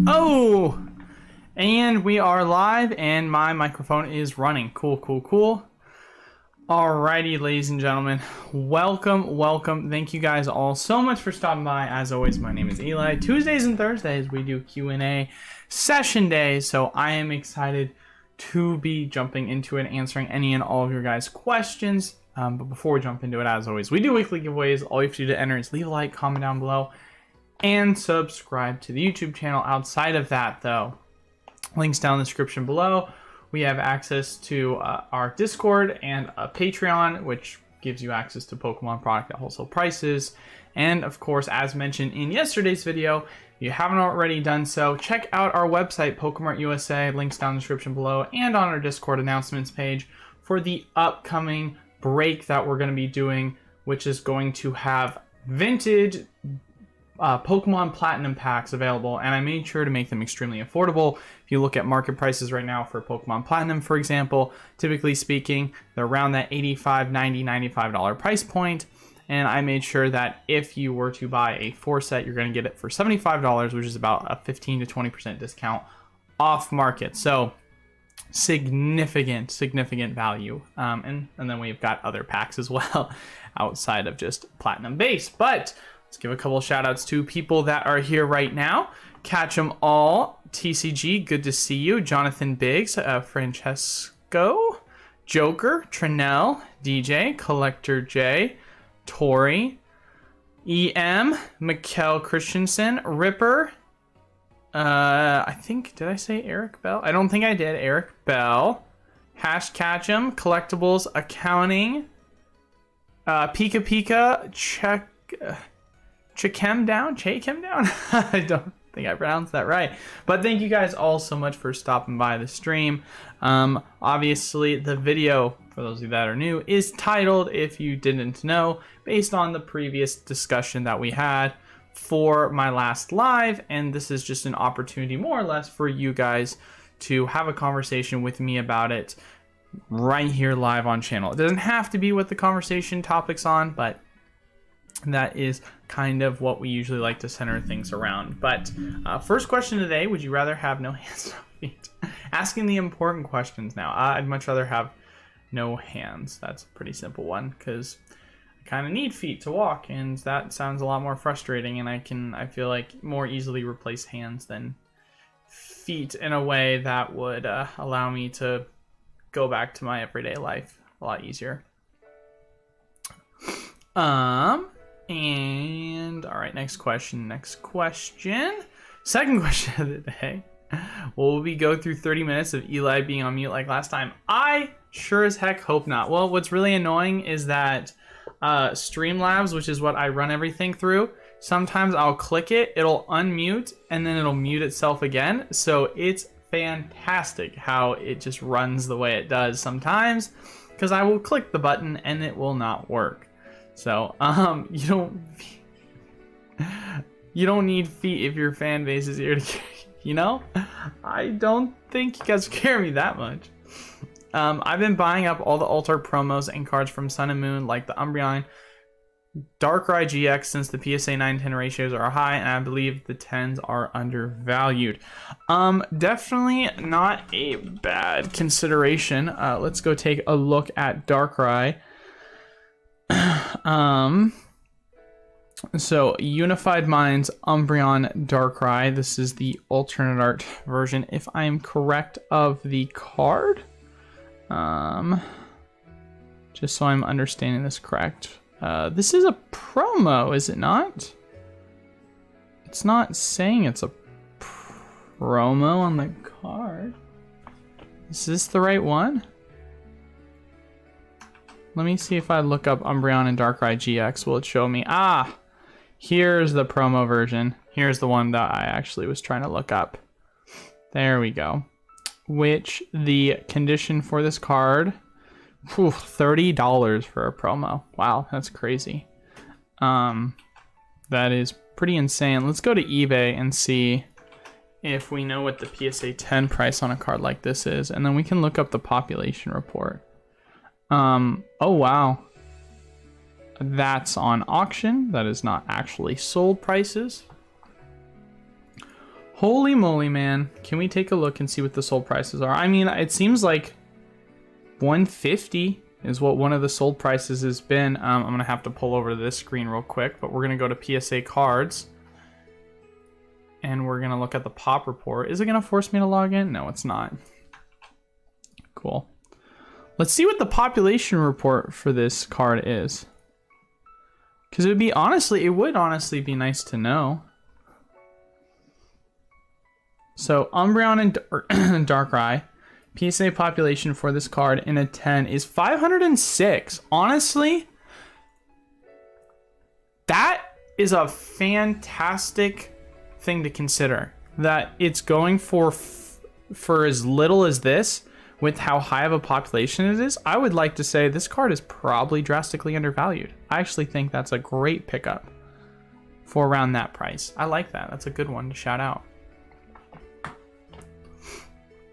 Oh, and we are live and my microphone is running. Cool. Alrighty, ladies and gentlemen, welcome. Thank you guys all so much for stopping by. As always, my name is Eli. Tuesdays and Thursdays, we do Q&A session days, so I am excited to be jumping into it, answering any and all of your guys' questions. But before we jump into it, as always, we do weekly giveaways. All you have to do to enter is leave a like, comment down below, and subscribe to the YouTube channel. Outside of that, though, links down in the description below. We have access to our Discord and a Patreon, which gives you access to Pokemon product at wholesale prices. And of course, as mentioned in yesterday's video, if you haven't already done so, check out our website, Pokemart USA, links down in the description below, and on our Discord announcements page for the upcoming break that we're going to be doing, which is going to have vintage Pokemon Platinum packs available, and I made sure to make them extremely affordable. If you look at market prices right now for Pokemon Platinum, for example, typically speaking, they're around that $85, $90, $95 price point, and I made sure that if you were to buy a 4-set, you're going to get it for $75, which is about a 15 to 20% discount off market. So significant value. And then we've got other packs as well outside of just Platinum base. But let's give a couple of shout outs to people that are here right now. Catch 'em all. TCG, good to see you. Jonathan Biggs, Francesco, Joker, Trinell, DJ, Collector J, Tori, EM, Mikkel Christensen, Ripper, I think, did I say Eric Bell? I don't think I did. Eric Bell, Hash Catchem, Collectibles Accounting, Pika, Chakem down? I don't think I pronounced that right. But thank you guys all so much for stopping by the stream. Obviously, the video, for those of you that are new, is titled, if you didn't know, based on the previous discussion that we had for my last live. And this is just an opportunity, more or less, for you guys to have a conversation with me about it right here live on channel. It doesn't have to be what the conversation topic's on, but that is kind of what we usually like to center things around. But first question today, would you rather have no hands, no feet? Asking the important questions now. I'd much rather have no hands. That's a pretty simple one, because I kind of need feet to walk, and that sounds a lot more frustrating, and I feel like more easily replace hands than feet in a way that would allow me to go back to my everyday life a lot easier. And all right, next question. Second question of the day. Will we go through 30 minutes of Eli being on mute like last time? I sure as heck hope not. Well, what's really annoying is that Streamlabs, which is what I run everything through, sometimes I'll click it, it'll unmute, and then it'll mute itself again. So it's fantastic how it just runs the way it does sometimes, because I will click the button and it will not work. So, you don't need feet if your fan base is here to, I don't think you guys care me that much. I've been buying up all the Altar promos and cards from Sun and Moon, like the Umbreon, Darkrai GX, since the PSA 9-10 ratios are high, and I believe the 10s are undervalued. Definitely not a bad consideration. Let's go take a look at Darkrai. So Unified Minds Umbreon Darkrai. This is the alternate art version, if I am correct, of the card. Just so I'm understanding this correct. This is a promo, is it not? It's not saying it's a promo on the card. Is this the right one? Let me see if I look up Umbreon and Darkrai GX. Will it show me? Ah, here's the promo version. Here's the one that I actually was trying to look up. There we go. Which the condition for this card, $30 for a promo. Wow, that's crazy. That is pretty insane. Let's go to eBay and see if we know what the PSA 10 price on a card like this is, and then we can look up the population report. Oh wow, that's on auction. That is not actually sold prices. Holy moly, man. Can we take a look and see what the sold prices are? I mean, it seems like 150 is what one of the sold prices has been. I'm going to have to pull over to this screen real quick, but we're going to go to PSA cards. And we're going to look at the pop report. Is it going to force me to log in? No, it's not. Cool. Let's see what the population report for this card is. Because it would honestly be nice to know. So Umbreon and Darkrai, PSA population for this card in a 10 is 506. Honestly, that is a fantastic thing to consider. That it's going for as little as this, with how high of a population it is. I would like to say this card is probably drastically undervalued. I actually think that's a great pickup for around that price. I like that. That's a good one to shout out.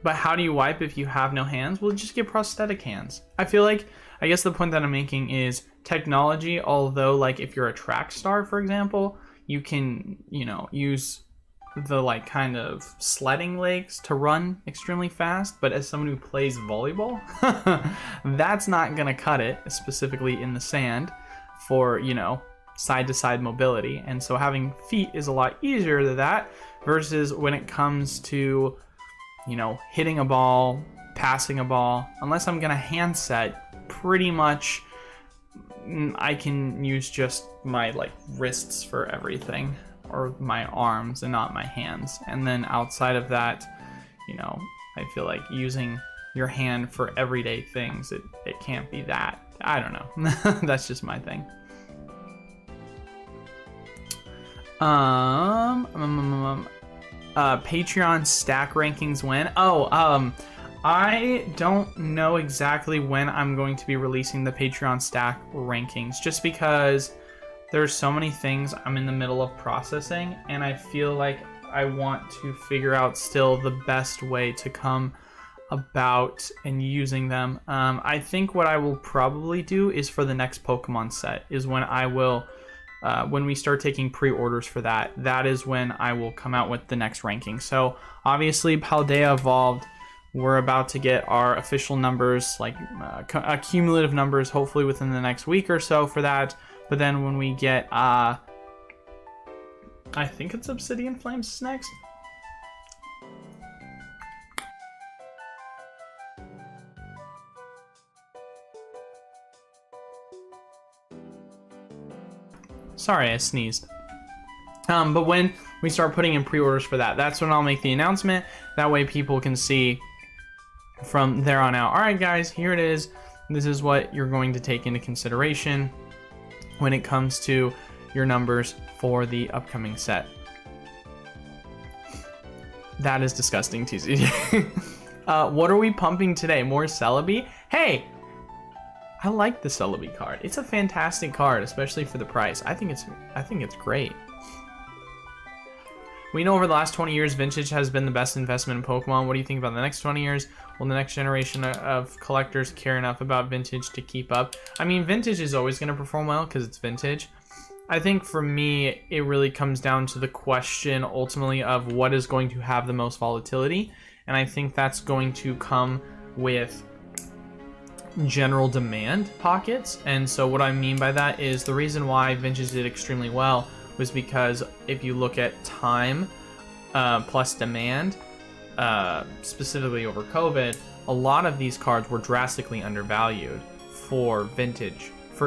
But how do you wipe if you have no hands? Well, just get prosthetic hands. I guess the point that I'm making is technology, although like if you're a track star, for example, you can, use the like kind of sledding legs to run extremely fast. But as someone who plays volleyball, that's not going to cut it, specifically in the sand for, side to side mobility. And so having feet is a lot easier than that versus when it comes to hitting a ball, passing a ball. Unless I'm gonna handset, pretty much I can use just my like wrists for everything, or my arms and not my hands. And then outside of that, I feel like using your hand for everyday things, it can't be that. I don't know. That's just my thing. Patreon stack rankings when? I don't know exactly when I'm going to be releasing the Patreon stack rankings, just because there's so many things I'm in the middle of processing, and I feel like I want to figure out still the best way to come about and using them. I think what I will probably do is for the next Pokemon set is when I will when we start taking pre-orders for that is when I will come out with the next ranking. So obviously Paldea evolved, we're about to get our official numbers, like cumulative numbers, hopefully within the next week or so for that. But then when we get I think it's Obsidian Flames next. Sorry, I sneezed. But when we start putting in pre-orders for that's when I'll make the announcement. That way people can see from there on out. All right, guys, here it is. This is what you're going to take into consideration when it comes to your numbers for the upcoming set. That is disgusting, TCG. What are we pumping today? More Celebi? Hey! I like the Celebi card. It's a fantastic card, especially for the price. I think it's great. We know over the last 20 years, Vintage has been the best investment in Pokemon. What do you think about the next 20 years? Will the next generation of collectors care enough about Vintage to keep up? I mean, Vintage is always going to perform well because it's Vintage. I think for me, it really comes down to the question ultimately of what is going to have the most volatility. And I think that's going to come with general demand pockets. And so what I mean by that is the reason why Vintage did extremely well was because if you look at time plus demand, specifically over COVID, a lot of these cards were drastically undervalued for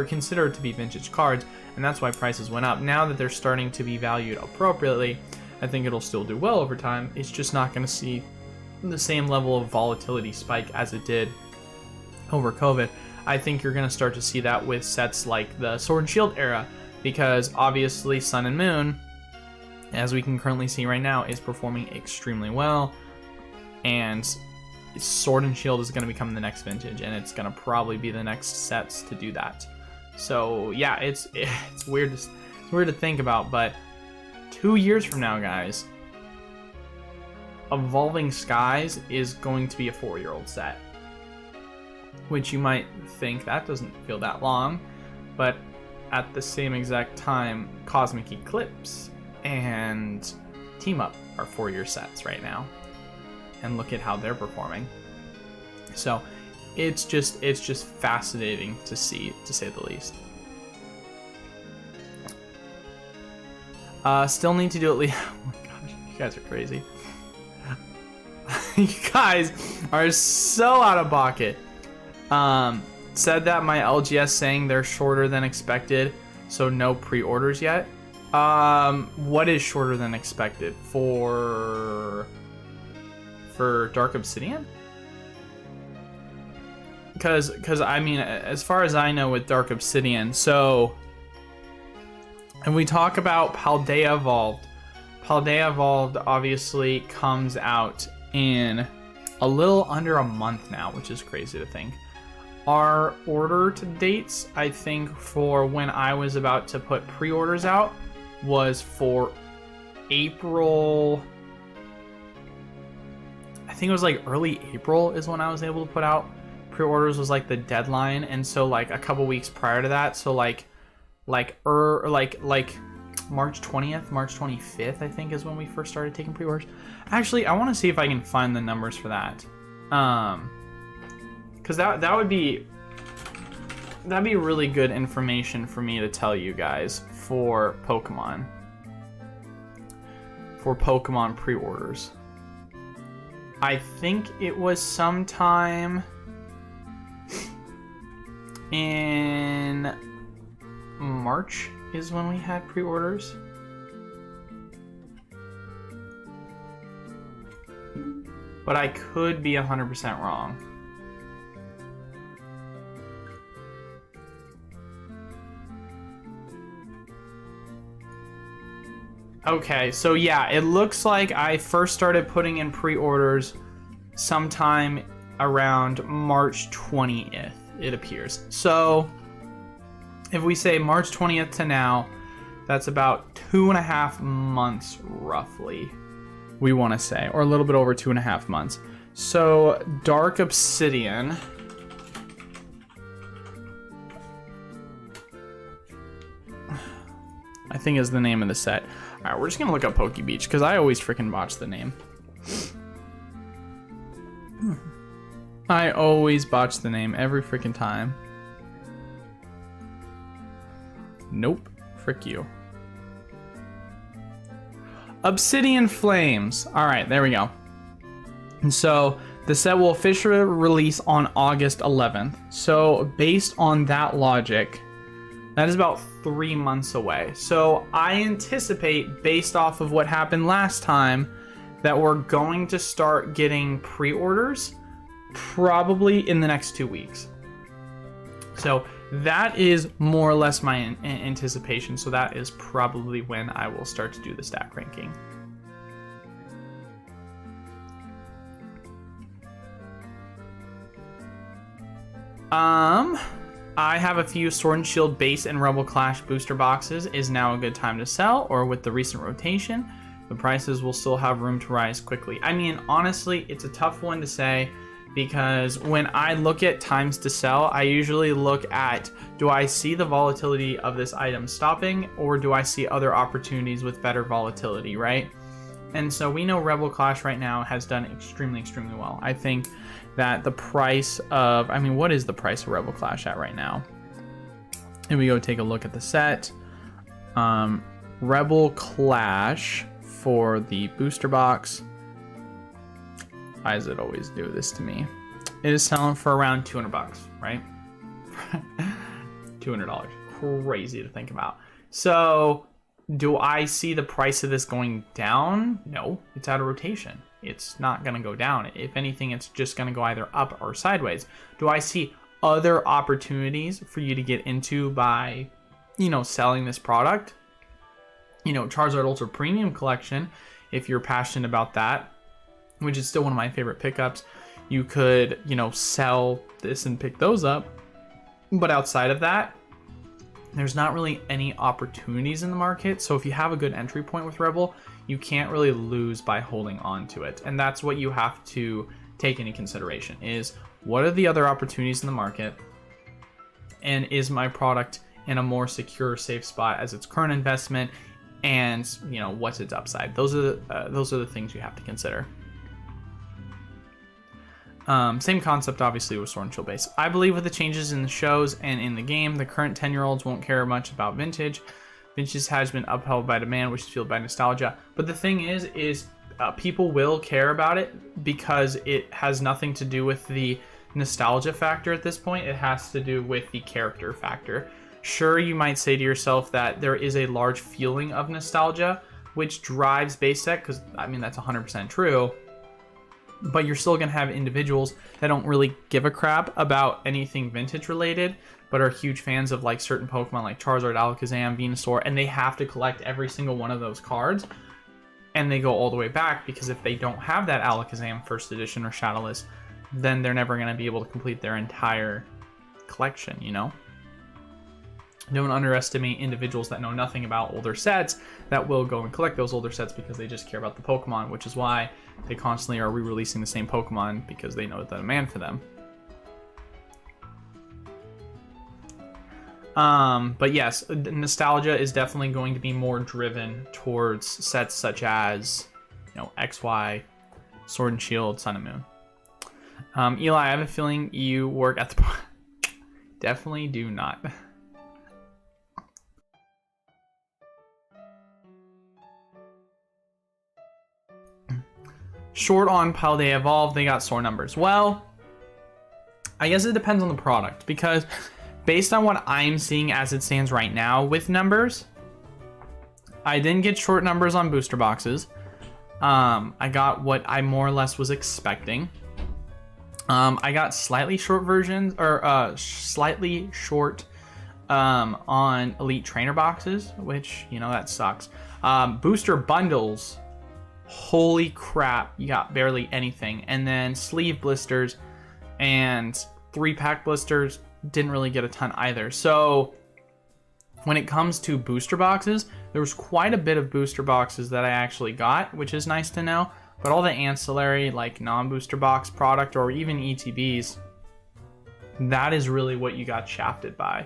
considered to be vintage cards, and that's why prices went up. Now that they're starting to be valued appropriately, I think it'll still do well over time. It's just not going to see the same level of volatility spike as it did over COVID. I think you're going to start to see that with sets like the Sword and Shield era, because obviously Sun and Moon, as we can currently see right now, is performing extremely well, and Sword and Shield is going to become the next Vintage, and it's going to probably be the next sets to do that. So yeah, it's weird to think about, but 2 years from now, guys, Evolving Skies is going to be a 4-year-old set. Which you might think that doesn't feel that long, but at the same exact time, Cosmic Eclipse and Team Up our 4-year sets right now, and look at how they're performing. So it's just fascinating to see, to say the least. Still need to do at least. Oh my gosh, you guys are crazy. You guys are so out of pocket. Said that my LGS saying they're shorter than expected, so no pre-orders yet. What is shorter than expected for Dark Obsidian? Because I mean, as far as I know with Dark Obsidian, so, and we talk about Paldea Evolved. Paldea Evolved obviously comes out in a little under a month now, which is crazy to think. Our order to dates, I think, for when I was about to put pre-orders out was for April. I think it was like early April is when I was able to put out pre-orders, was like the deadline. And so like a couple weeks prior to that, so like March 20th, March 25th, I think is when we first started taking pre-orders. Actually, I want to see if I can find the numbers for that. Because that'd be really good information for me to tell you guys for Pokemon pre-orders. I think it was sometime in March is when we had pre-orders. But I could be 100% wrong. Okay, so yeah, it looks like I first started putting in pre-orders sometime around March 20th, it appears. So if we say March 20th to now, that's about 2.5 months roughly, we want to say, or a little bit over 2.5 months. So Dark Obsidian, I think is the name of the set. All right, we're just gonna look up Poke Beach because I always freaking botch the name. I always botch the name every freaking time. Nope, frick you. Obsidian Flames. All right, there we go. And so the set will officially release on August 11th. So based on that logic, that is about 3 months away. So I anticipate, based off of what happened last time, that we're going to start getting pre-orders probably in the next 2 weeks. So that is more or less my anticipation. So that is probably when I will start to do the stack ranking. I have a few Sword and Shield base and Rebel Clash booster boxes. Is now a good time to sell, or with the recent rotation, the prices will still have room to rise quickly? I mean, honestly, it's a tough one to say, because when I look at times to sell, I usually look at, do I see the volatility of this item stopping, or do I see other opportunities with better volatility, right? And so we know Rebel Clash right now has done extremely, extremely well. I think that the price of, I mean, what is the price of Rebel Clash at right now? And we go take a look at the set. Rebel Clash for the booster box. Why does it always do this to me? It is selling for around $200, right? $200. Crazy to think about. So do I see the price of this going down? No, it's out of rotation. It's not going to go down. If anything, it's just going to go either up or sideways. Do I see other opportunities for you to get into by, you know, selling this product? You know, Charizard Ultra Premium Collection, if you're passionate about that, which is still one of my favorite pickups, you could, you know, sell this and pick those up. But outside of that, there's not really any opportunities in the market. So if you have a good entry point with Rebel, you can't really lose by holding on to it. And that's what you have to take into consideration, is what are the other opportunities in the market? And is my product in a more secure, safe spot as its current investment? and you know, what's its upside. Those are the things you have to consider. Same concept, obviously, with Sword and Shield base. I believe with the changes in the shows and in the game, the current 10-year-olds won't care much about vintage. Vintage has been upheld by demand, which is fueled by nostalgia. But the thing is people will care about it because it has nothing to do with the nostalgia factor at this point. It has to do with the character factor. Sure, you might say to yourself that there is a large feeling of nostalgia, which drives base set, because, I mean, that's 100% true. But you're still going to have individuals that don't really give a crap about anything vintage related, but are huge fans of like certain Pokemon like Charizard, Alakazam, Venusaur, and they have to collect every single one of those cards. And they go all the way back, because if they don't have that Alakazam first edition or Shadowless, then they're never going to be able to complete their entire collection, you know? Don't underestimate individuals that know nothing about older sets that will go and collect those older sets because they just care about the Pokemon, which is why they constantly are re-releasing the same Pokemon, because they know the demand for them. But yes, nostalgia is definitely going to be more driven towards sets such as, you know, XY, Sword and Shield, Sun and Moon. Eli, I have a feeling you work at the... Definitely do not. Short on Paldea Evolve, they got sore numbers. Well, I guess it depends on the product, because based on what I'm seeing as it stands right now with numbers, I didn't get short numbers on booster boxes. I got what I more or less was expecting. I got slightly short versions, or slightly short on Elite Trainer boxes, which, you know, that sucks. Booster bundles, holy crap, you got barely anything. And then sleeve blisters and 3-pack blisters, didn't really get a ton either. So when it comes to booster boxes, there was quite a bit of booster boxes that I actually got, which is nice to know. But all the ancillary, like non-booster box product or even ETBs, that is really what you got shafted by.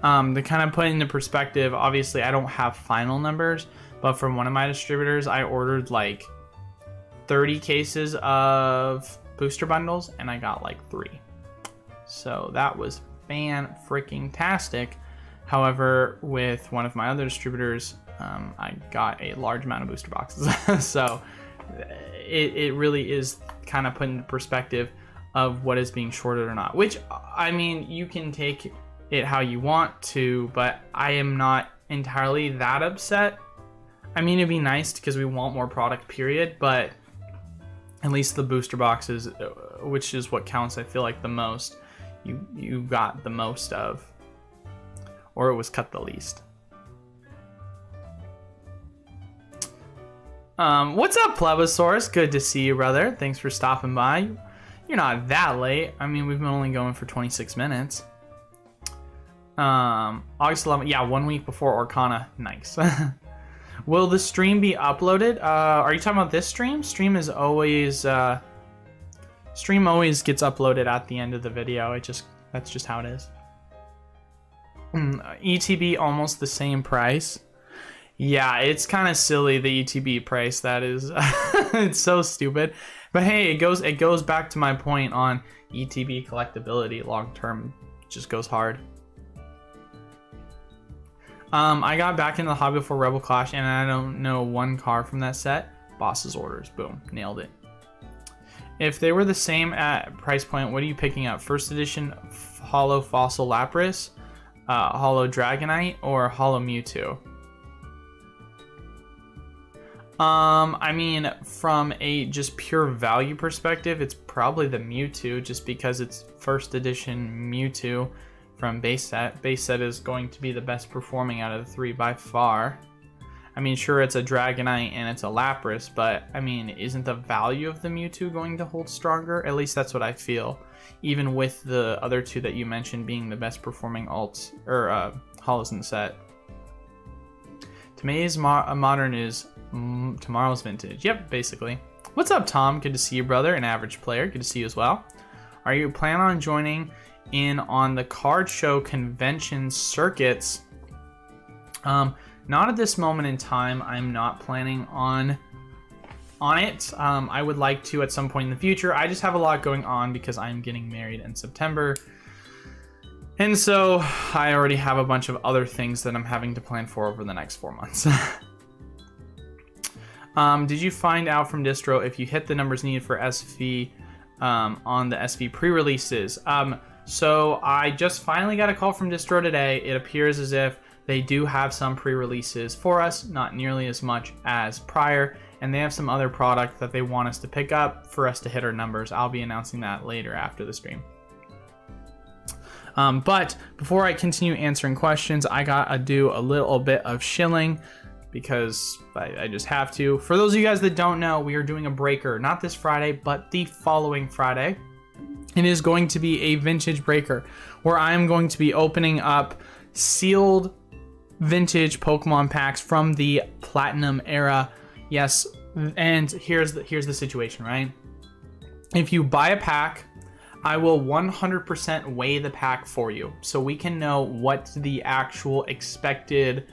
To kind of put into perspective, obviously I don't have final numbers, but from one of my distributors, I ordered like 30 cases of booster bundles and I got like 3. So that was fan-freaking-tastic. However, with one of my other distributors, I got a large amount of booster boxes. So it really is kind of put into perspective of what is being shorted or not. Which, I mean, you can take it how you want to, but I am not entirely that upset. I mean, it'd be nice because we want more product, period, but at least the booster boxes, which is what counts, I feel like, the most, you got the most of, or it was cut the least. What's up, Plebosaurus? Good to see you, brother. Thanks for stopping by. You're not that late. I mean, we've been only going for 26 minutes. August 11th. Yeah, 1 week before Orcana. Nice. Will the stream be uploaded? Are you talking about this stream? Stream is always... stream always gets uploaded at the end of the video. That's just how it is. ETB almost the same price. Yeah, it's kind of silly, the ETB price. That is, it's so stupid. But hey, it goes back to my point on ETB collectability long term. Just goes hard. I got back into the hobby before Rebel Clash, and I don't know one card from that set. Boss's Orders, boom, nailed it. If they were the same at price point, what are you picking up? First edition Holo Fossil Lapras, Holo Dragonite, or Holo Mewtwo? I mean, from a just pure value perspective, it's probably the Mewtwo, just because it's first edition Mewtwo from base set. Base set is going to be the best performing out of the 3 by far. I mean, sure, it's a Dragonite and it's a Lapras, but I mean, isn't the value of the Mewtwo going to hold stronger? At least that's what I feel, even with the other 2 that you mentioned being the best performing alts or holos in the set. Today's modern is tomorrow's vintage. Yep, basically. What's up, Tom? Good to see you, brother. An average player. Good to see you as well. Are you planning on joining in on the card show convention circuits? not at this moment in time. I'm not planning on it. I would like to at some point in the future. I just have a lot going on because I'm getting married in September. And so I already have a bunch of other things that I'm having to plan for over the next 4 months. Did you find out from distro if you hit the numbers needed for SV on the SV pre-releases? So I just finally got a call from distro today. It appears as if they do have some pre-releases for us, not nearly as much as prior, and they have some other product that they want us to pick up for us to hit our numbers. I'll be announcing that later after the stream. But before I continue answering questions, I gotta do a little bit of shilling because I just have to. For those of you guys that don't know, we are doing a breaker, not this Friday, but the following Friday. It is going to be a vintage breaker where I am going to be opening up sealed vintage Pokemon packs from the Platinum era. Yes, and here's the situation, right? If you buy a pack, I will 100% weigh the pack for you so we can know what the actual expected,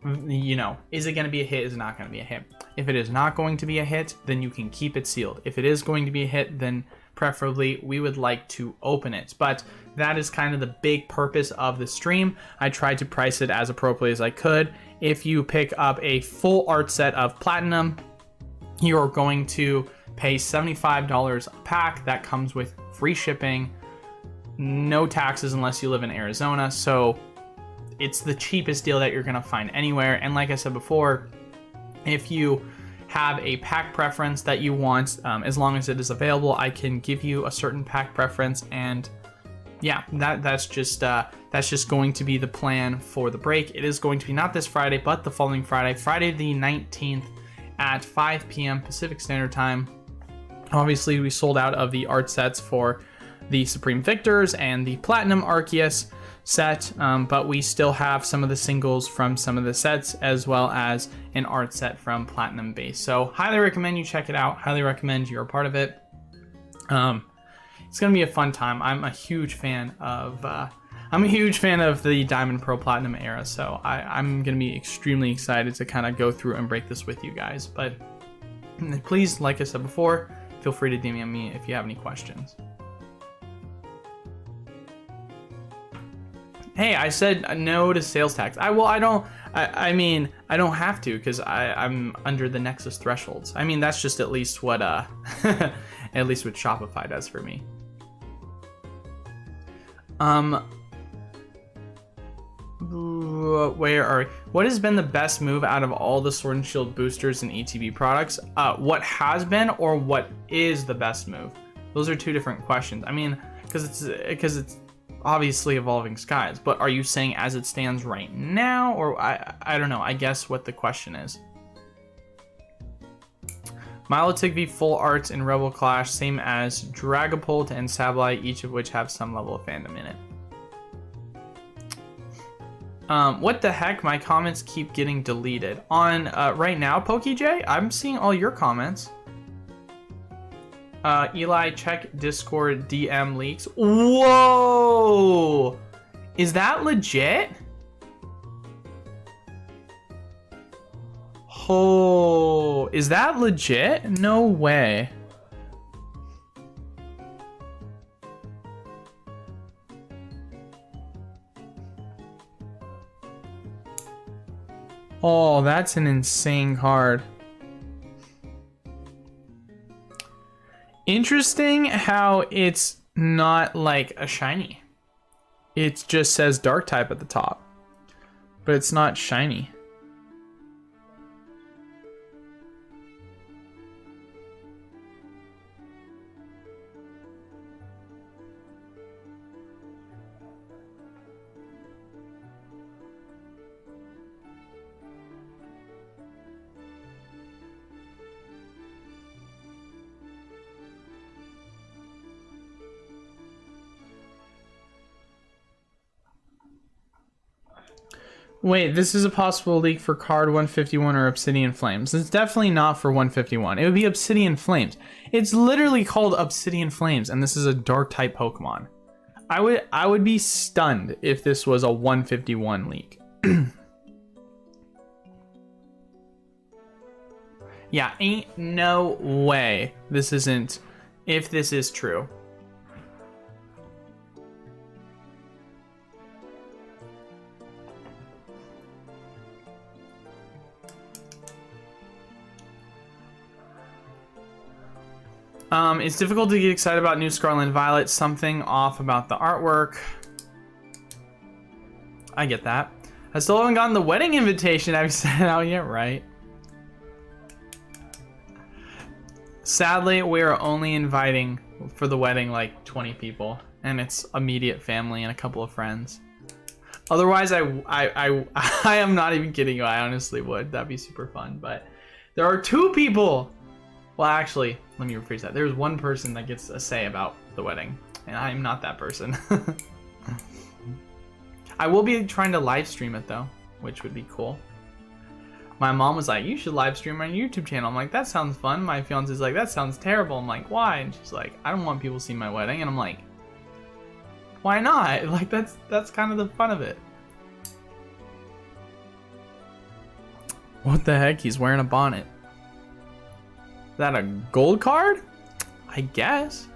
is it going to be a hit? Is it not going to be a hit? If it is not going to be a hit, then you can keep it sealed. If it is going to be a hit, then preferably we would like to open it. But that is kind of the big purpose of the stream. I tried to price it as appropriately as I could. If you pick up a full art set of Platinum, you're going to pay $75 a pack. That comes with free shipping, no taxes unless you live in Arizona. So it's the cheapest deal that you're going to find anywhere. And like I said before, if you have a pack preference that you want, as long as it is available, I can give you a certain pack preference. And yeah, that's just going to be the plan for the break. It is going to be not this Friday, but the following Friday, Friday the 19th at 5 p.m. Pacific Standard Time. Obviously, we sold out of the art sets for the Supreme Victors and the Platinum Arceus set, but we still have some of the singles from some of the sets, as well as an art set from Platinum Base. So highly recommend you check it out. Highly recommend you're a part of it. It's gonna be a fun time. I'm a huge fan of the Diamond, Pearl, Platinum era, so I'm gonna be extremely excited to kind of go through and break this with you guys. But please, like I said before, feel free to DM me if you have any questions. Hey, I said no to sales tax. I don't have to because I'm under the Nexus thresholds. I mean, that's just at least what at least what Shopify does for me. Where are we? What has been the best move out of all the Sword and Shield boosters and ETB products? What has been or what is the best move? Those are two different questions. I mean, because it's obviously Evolving Skies, but are you saying as it stands right now, or I don't know. I guess what the question is. Milotic V full arts in Rebel Clash, same as Dragapult and Sableye, each of which have some level of fandom in it. What the heck? My comments keep getting deleted. On right now, PokeJ, I'm seeing all your comments. Eli, check Discord DM leaks. Whoa! Is that legit? Oh, is that legit? No way. Oh, that's an insane card. Interesting how it's not like a shiny. It just says dark type at the top, but it's not shiny. Wait, this is a possible leak for card 151 or Obsidian Flames. It's definitely not for 151. It would be Obsidian Flames. It's literally called Obsidian Flames, and this is a dark type Pokemon. I would be stunned if this was a 151 leak. Yeah, ain't no way this isn't, if this is true. It's difficult to get excited about new Scarlet and Violet. Something off about the artwork. I get that. I still haven't gotten the wedding invitation. Have you sent it out yet? Right. Sadly, we are only inviting for the wedding like 20 people, and it's immediate family and a couple of friends. Otherwise, I am not even kidding you. I honestly would. That'd be super fun. But there are 2 people. Well, actually, let me rephrase that. There's 1 person that gets a say about the wedding, and I'm not that person. I will be trying to live stream it though, which would be cool. My mom was like, you should live stream on your YouTube channel. I'm like, that sounds fun. My fiance's like, that sounds terrible. I'm like, why? And she's like, I don't want people to see my wedding. And I'm like, why not? Like, that's kind of the fun of it. What the heck? He's wearing a bonnet. Is that a gold card? I guess.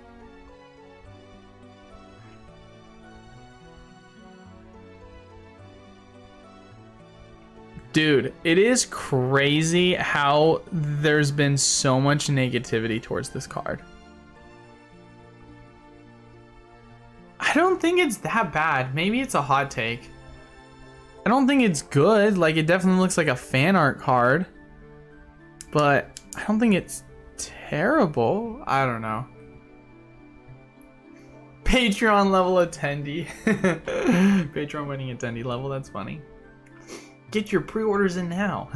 Dude, it is crazy how there's been so much negativity towards this card. I don't think it's that bad. Maybe it's a hot take. I don't think it's good. Like, it definitely looks like a fan art card. But I don't think it's terrible. I don't know. Patreon level attendee. Patreon winning attendee level. That's funny. Get your pre-orders in now.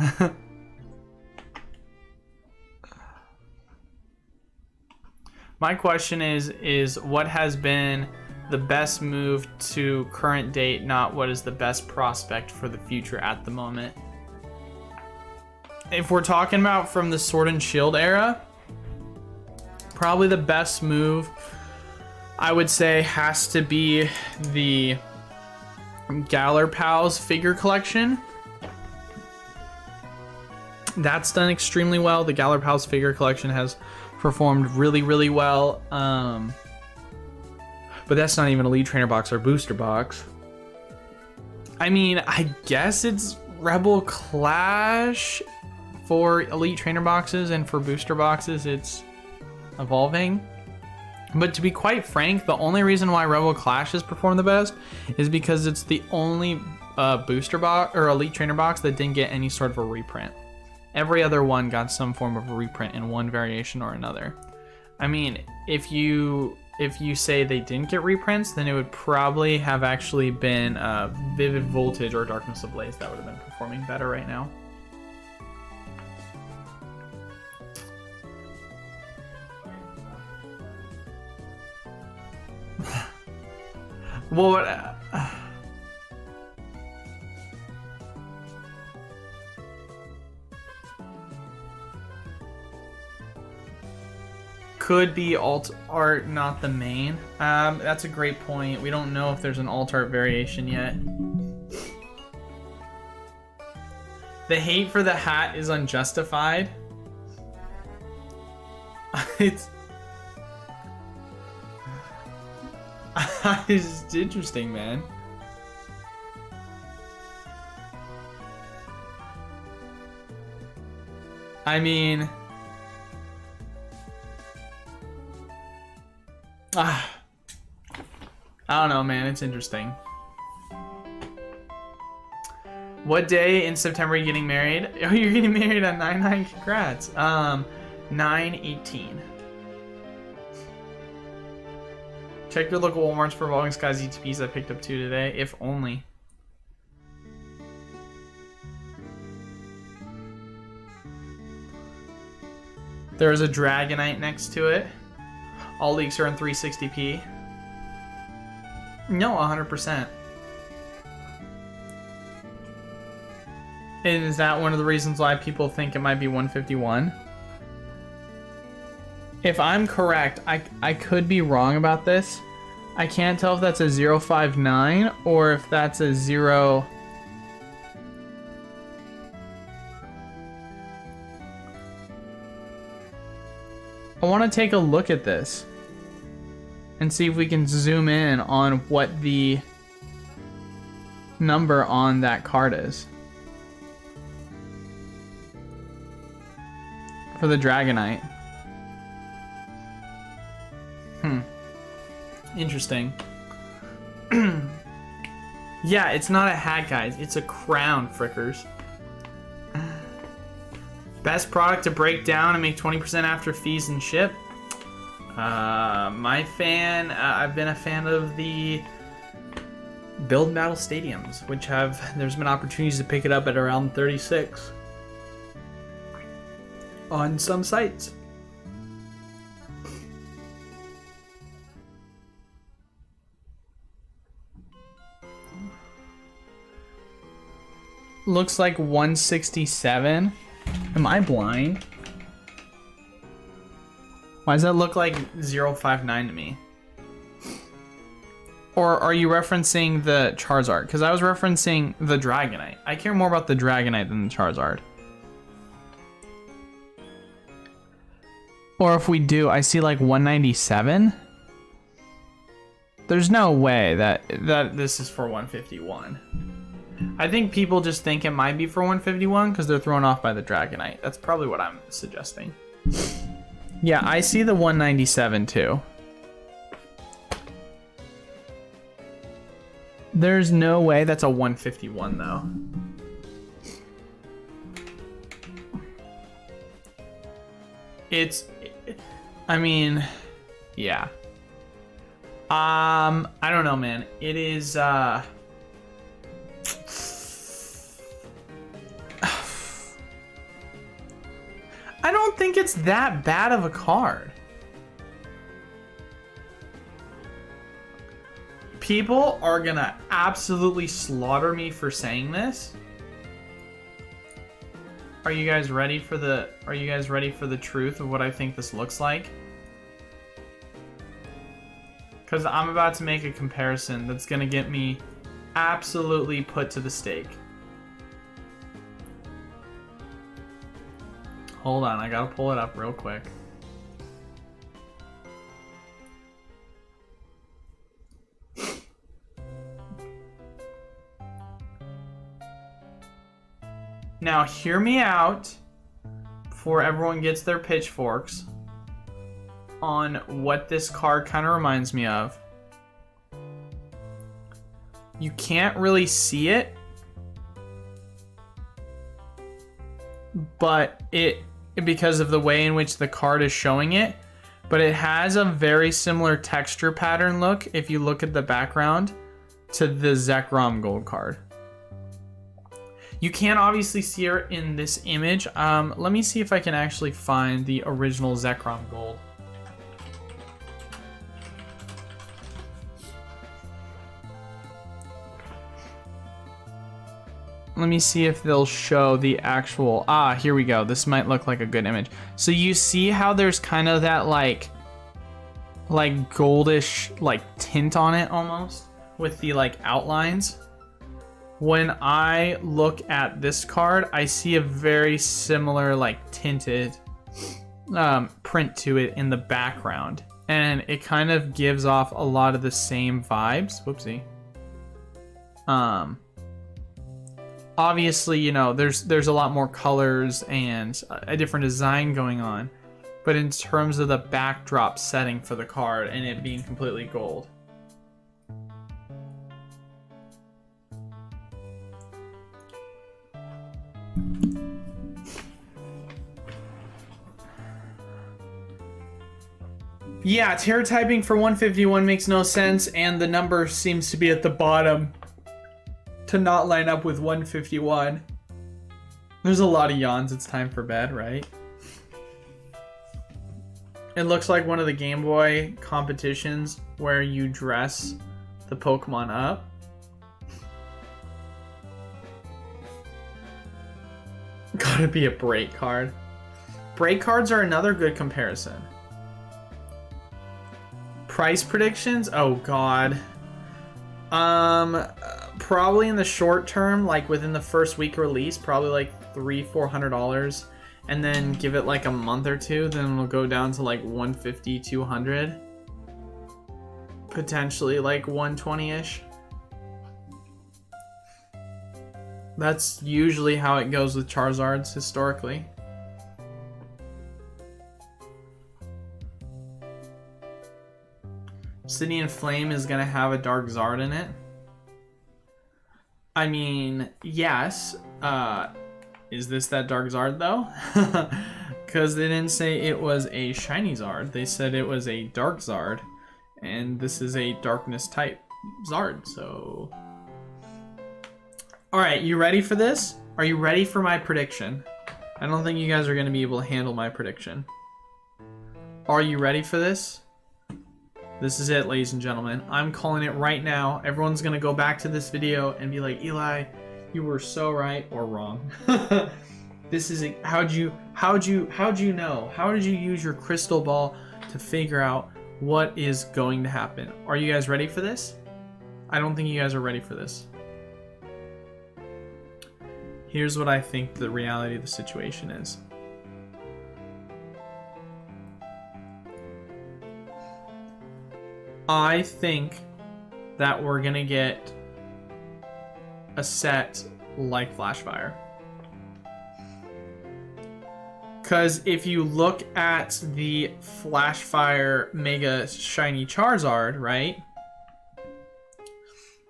My question is what has been the best move to current date, not what is the best prospect for the future at the moment? If we're talking about from the Sword and Shield era, probably the best move I would say has to be the Galar Pals figure collection. That's done extremely well. The Galar Pals figure collection has performed really, really well. But that's not even Elite Trainer box or booster box. I mean, I guess it's Rebel Clash for Elite Trainer boxes, and for booster boxes, it's Evolving. But to be quite frank, the only reason why Rebel Clash has performed the best is because it's the only booster box or Elite Trainer box that didn't get any sort of a reprint. Every other one got some form of a reprint in one variation or another. I mean, if you say they didn't get reprints, then it would probably have actually been Vivid Voltage or Darkness Ablaze that would have been performing better right now. Well, could be alt art, not the main. That's a great point. We don't know if there's an alt art variation yet. The hate for the hat is unjustified. It's just interesting, man. I mean, I don't know, man. It's interesting. What day in September are you getting married? Oh, you're getting married on 9/9. Congrats. 9/18. Check your local Walmarts for Evolving Skies ETPs. I picked up 2 today. If only. There's a Dragonite next to it. All leaks are in 360p. No, 100%. And is that one of the reasons why people think it might be 151? If I'm correct, I could be wrong about this. I can't tell if that's a 059 or if that's a 0... I want to take a look at this and see if we can zoom in on what the number on that card is for the Dragonite. Interesting. Yeah, it's not a hat, guys. It's a crown, frickers. Best product to break down and make 20% after fees and ship. My fan, I've been a fan of the Build and Battle Stadiums, which there's been opportunities to pick it up at around 36 on some sites. Looks like 167. Am I blind? Why does that look like 059 to me? Or are you referencing the Charizard? Because I was referencing the Dragonite. I care more about the Dragonite than the Charizard. Or if we do, I see like 197. There's no way that this is for 151. I think people just think it might be for 151 because they're thrown off by the Dragonite. That's probably what I'm suggesting. Yeah, I see the 197 too. There's no way that's a 151 though. I mean, yeah. I don't know, man. It is, I don't think it's that bad of a card. People are gonna absolutely slaughter me for saying this. Are you guys ready for the truth of what I think this looks like? Because I'm about to make a comparison that's gonna get me absolutely put to the stake. Hold on, I gotta pull it up real quick. Now, hear me out before everyone gets their pitchforks on what this card kind of reminds me of. You can't really see it, but because of the way in which the card is showing it, but it has a very similar texture pattern look if you look at the background to the Zekrom Gold card. You can't obviously see her in this image. Let me see if I can actually find the original Zekrom Gold. Let me see if they'll show the actual... Ah, here we go. This might look like a good image. So you see how there's kind of that like goldish like tint on it almost with the like outlines? When I look at this card, I see a very similar like tinted print to it in the background. And it kind of gives off a lot of the same vibes. Whoopsie. Obviously, you know, there's a lot more colors and a different design going on. But in terms of the backdrop setting for the card and it being completely gold. Yeah, Terra typing for 151 makes no sense, and the number seems to be at the bottom to not line up with 151. There's a lot of yawns. It's time for bed, right? It looks like one of the Game Boy competitions where you dress the Pokemon up. Gotta be a break card. Break cards are another good comparison. Price predictions? Oh god. Probably in the short term, like within the first week release, probably like $300-400. and then give it like a month or two, then it'll go down to like 150, 200, potentially like 120-ish. That's usually how it goes with Charizards historically. Obsidian Flame is going to have a Dark Zard in it. I mean, yes. Is this that Dark Zard though? Because they didn't say it was a Shiny Zard. They said it was a Dark Zard. And this is a Darkness type Zard, so... Alright, you ready for this? Are you ready for my prediction? I don't think you guys are going to be able to handle my prediction. Are you ready for this? This is it, ladies and gentlemen. I'm calling it right now. Everyone's going to go back to this video and be like, Eli, you were so right or wrong. This is it. How'd you know? How did you use your crystal ball to figure out what is going to happen? Are you guys ready for this? I don't think you guys are ready for this. Here's what I think the reality of the situation is. I think that we're gonna get a set like Flashfire. Because if you look at the Flashfire Mega Shiny Charizard, right?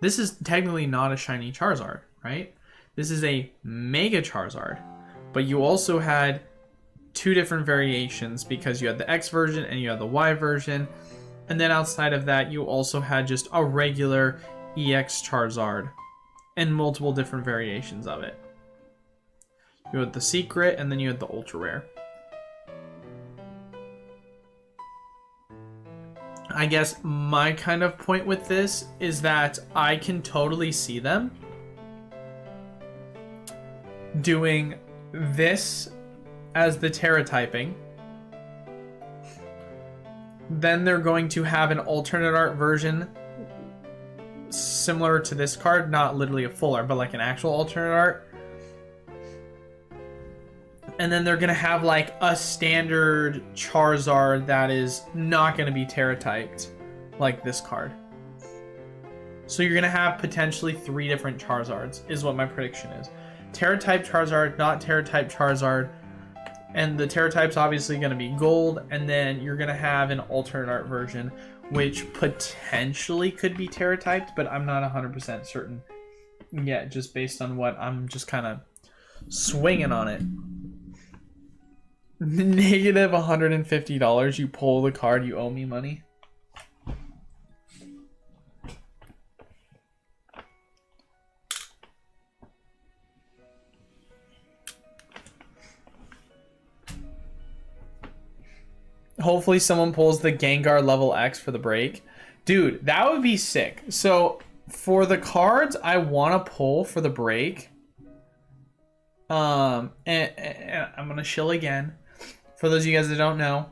This is technically not a Shiny Charizard, right? This is a Mega Charizard. But you also had two different variations because you had the X version and you had the Y version. And then outside of that, you also had just a regular EX Charizard and multiple different variations of it. You had the Secret and then you had the Ultra Rare. I guess my kind of point with this is that I can totally see them doing this as the Terra typing. Then they're going to have an alternate art version similar to this card, not literally a full art, but like an actual alternate art. And then they're going to have like a standard Charizard that is not going to be Terra typed like this card. So you're going to have potentially 3 different Charizards is what my prediction is. Terra type Charizard, not Terra type Charizard. And the Terra type's obviously going to be gold, and then you're going to have an alternate art version, which potentially could be Terra typed, but I'm not 100% certain yet, just based on what I'm just kind of swinging on it. Negative $150, you pull the card, you owe me money. Hopefully someone pulls the Gengar level X for the break. Dude, that would be sick. So for the cards I want to pull for the break, and I'm going to shill again. For those of you guys that don't know,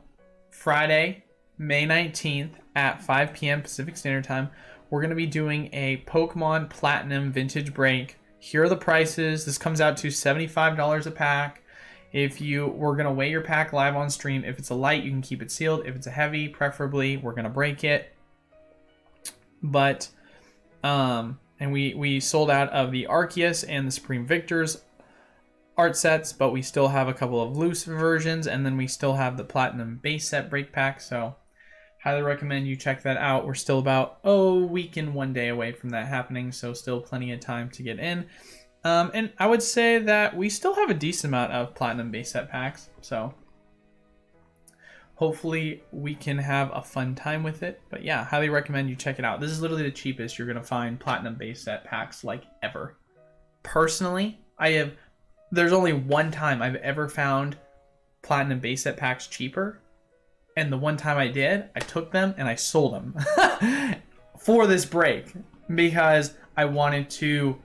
Friday, May 19th at 5 p.m. Pacific Standard Time, we're going to be doing a Pokemon Platinum Vintage Break. Here are the prices. This comes out to $75 a pack. If you were going to weigh your pack live on stream, if it's a light, you can keep it sealed. If it's a heavy, preferably, we're going to break it. But, and we sold out of the Arceus and the Supreme Victors art sets, but we still have a couple of loose versions, and then we still have the Platinum base set break pack, so highly recommend you check that out. We're still about, a week and 1 day away from that happening, so still plenty of time to get in. And I would say that we still have a decent amount of Platinum base set packs, so hopefully we can have a fun time with it. But yeah, highly recommend you check it out. This is literally the cheapest you're going to find Platinum base set packs like ever. Personally, there's only one time I've ever found Platinum base set packs cheaper. And the one time I did, I took them and I sold them for this break because I wanted to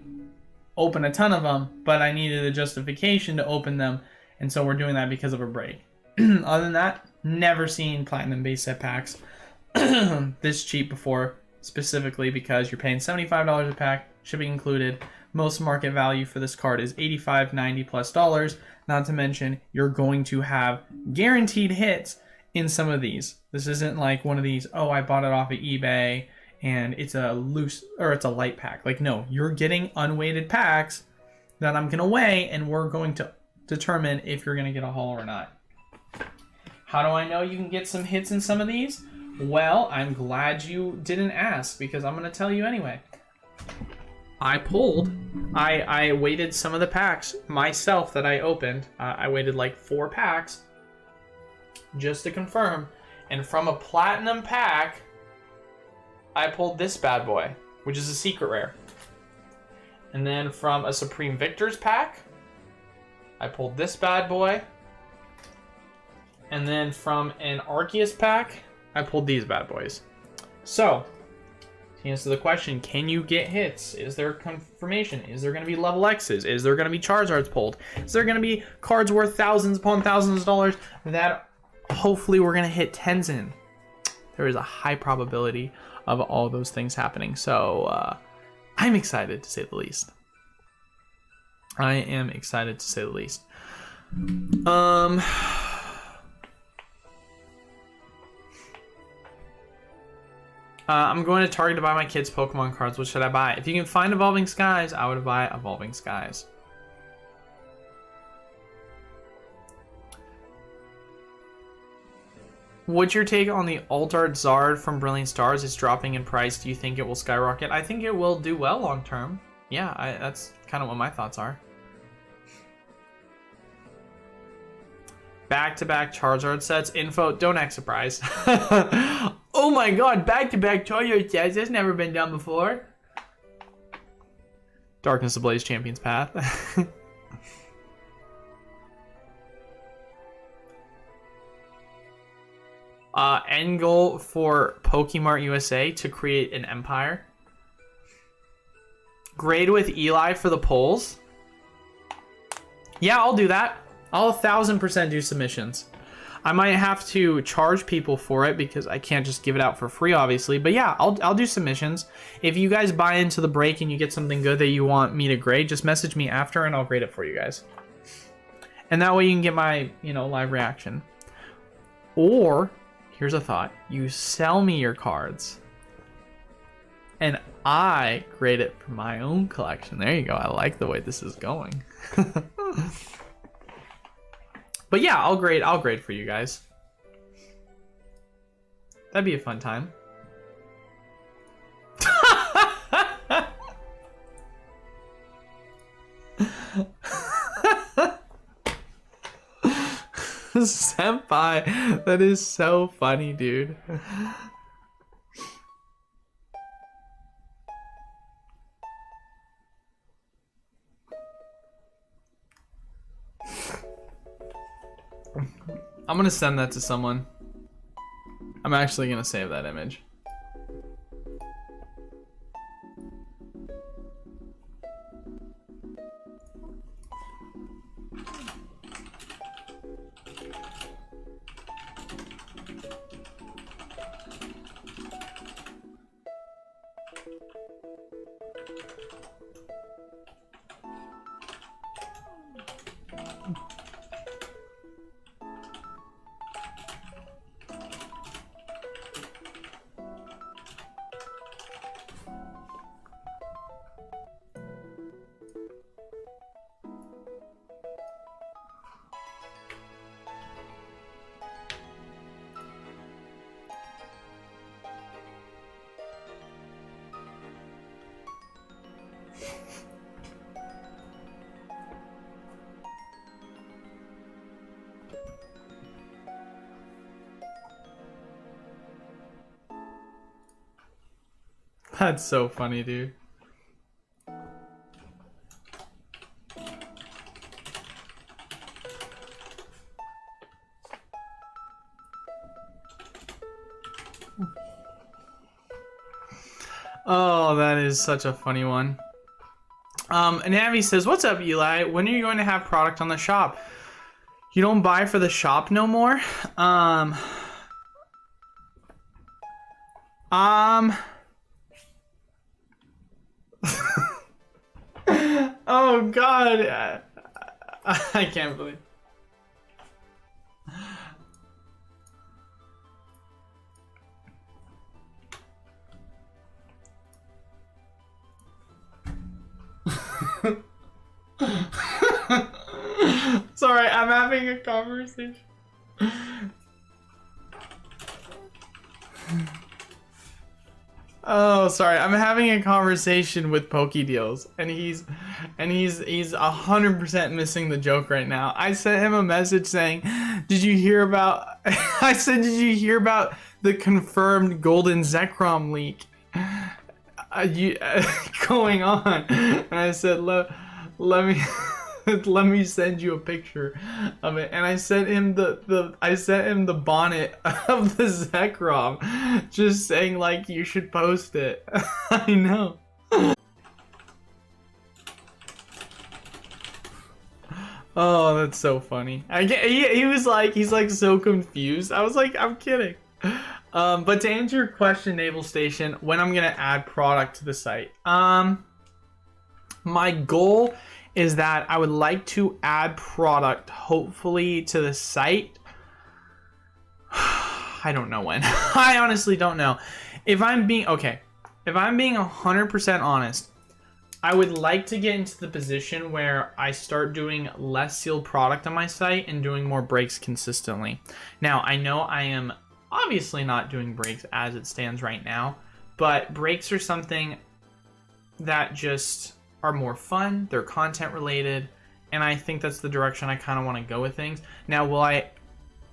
open a ton of them, but I needed a justification to open them, and so we're doing that because of a break. Other than that, never seen Platinum base set packs this cheap before, specifically because you're paying $75 a pack, shipping included, Most market value for this card is $85, $90 plus dollars. Not to mention, you're going to have guaranteed hits in some of these. This isn't like one of these, oh, I bought it off of eBay and it's a loose or it's a light pack. Like, no, you're getting unweighted packs that I'm going to weigh, and we're going to determine if you're going to get a haul or not. How do I know you can get some hits in some of these? Well, I'm glad you didn't ask, because I'm going to tell you anyway. I weighted some of the packs myself that I opened. I weighted like 4 packs just to confirm. And from a platinum pack, I pulled this bad boy, which is a secret rare. And then from a Supreme Victors pack, I pulled this bad boy. And then from an Arceus pack, I pulled these bad boys. So, to answer the question, can you get hits? Is there confirmation? Is there going to be level X's? Is there going to be Charizards pulled? Is there going to be cards worth thousands upon thousands of dollars that hopefully we're going to hit tens in? There is a high probability of all those things happening. So, I'm excited, to say the least. I am excited, to say the least. I'm going to Target to buy my kids Pokemon cards. What should I buy? If you can find Evolving Skies, I would buy Evolving Skies. What's your take on the Alt-Art Zard from Brilliant Stars? It's dropping in price. Do you think it will skyrocket? I think it will do well long term. Yeah, that's kind of what my thoughts are. Back-to-back Charizard sets. Info, don't act surprised. Oh my god, back-to-back Charizard sets. That's never been done before. Darkness Ablaze Champion's Path. End goal for Pokemart USA to create an empire. Grade with Eli for the polls. Yeah, I'll do that. I'll 1000% do submissions. I might have to charge people for it because I can't just give it out for free, obviously. But yeah, I'll do submissions. If you guys buy into the break and you get something good that you want me to grade, just message me after and I'll grade it for you guys. And that way you can get my, live reaction. Or, here's a thought. You sell me your cards and I grade it for my own collection. There you go. I like the way this is going. But yeah, I'll grade for you guys. That'd be a fun time. Senpai, that is so funny, dude. I'm gonna send that to someone. I'm actually gonna save that image. That's so funny, dude. Oh, that is such a funny one. And Avi says, "What's up, Eli? When are you going to have product on the shop? You don't buy for the shop no more?" Oh God. I can't believe. Sorry, I'm having a conversation. Oh, sorry. I'm having a conversation with Pokedeals, and he's 100% missing the joke right now. I sent him a message saying, "Did you hear about?" I said, "Did you hear about the confirmed Golden Zekrom leak going on?" And I said, "Let me." Let me send you a picture of it. And I sent him the bonnet of the Zekrom, just saying like you should post it. I know. Oh, that's so funny. He's like so confused. I was like, I'm kidding. But to answer your question, Naval Station, when I'm gonna add product to the site, my goal is that I would like to add product, hopefully, to the site. I don't know when. I honestly don't know. If I'm being 100% honest, I would like to get into the position where I start doing less sealed product on my site and doing more breaks consistently. Now, I know I am obviously not doing breaks as it stands right now, but breaks are something that just are more fun, they're content related, and I think that's the direction I kind of want to go with things. Now, will I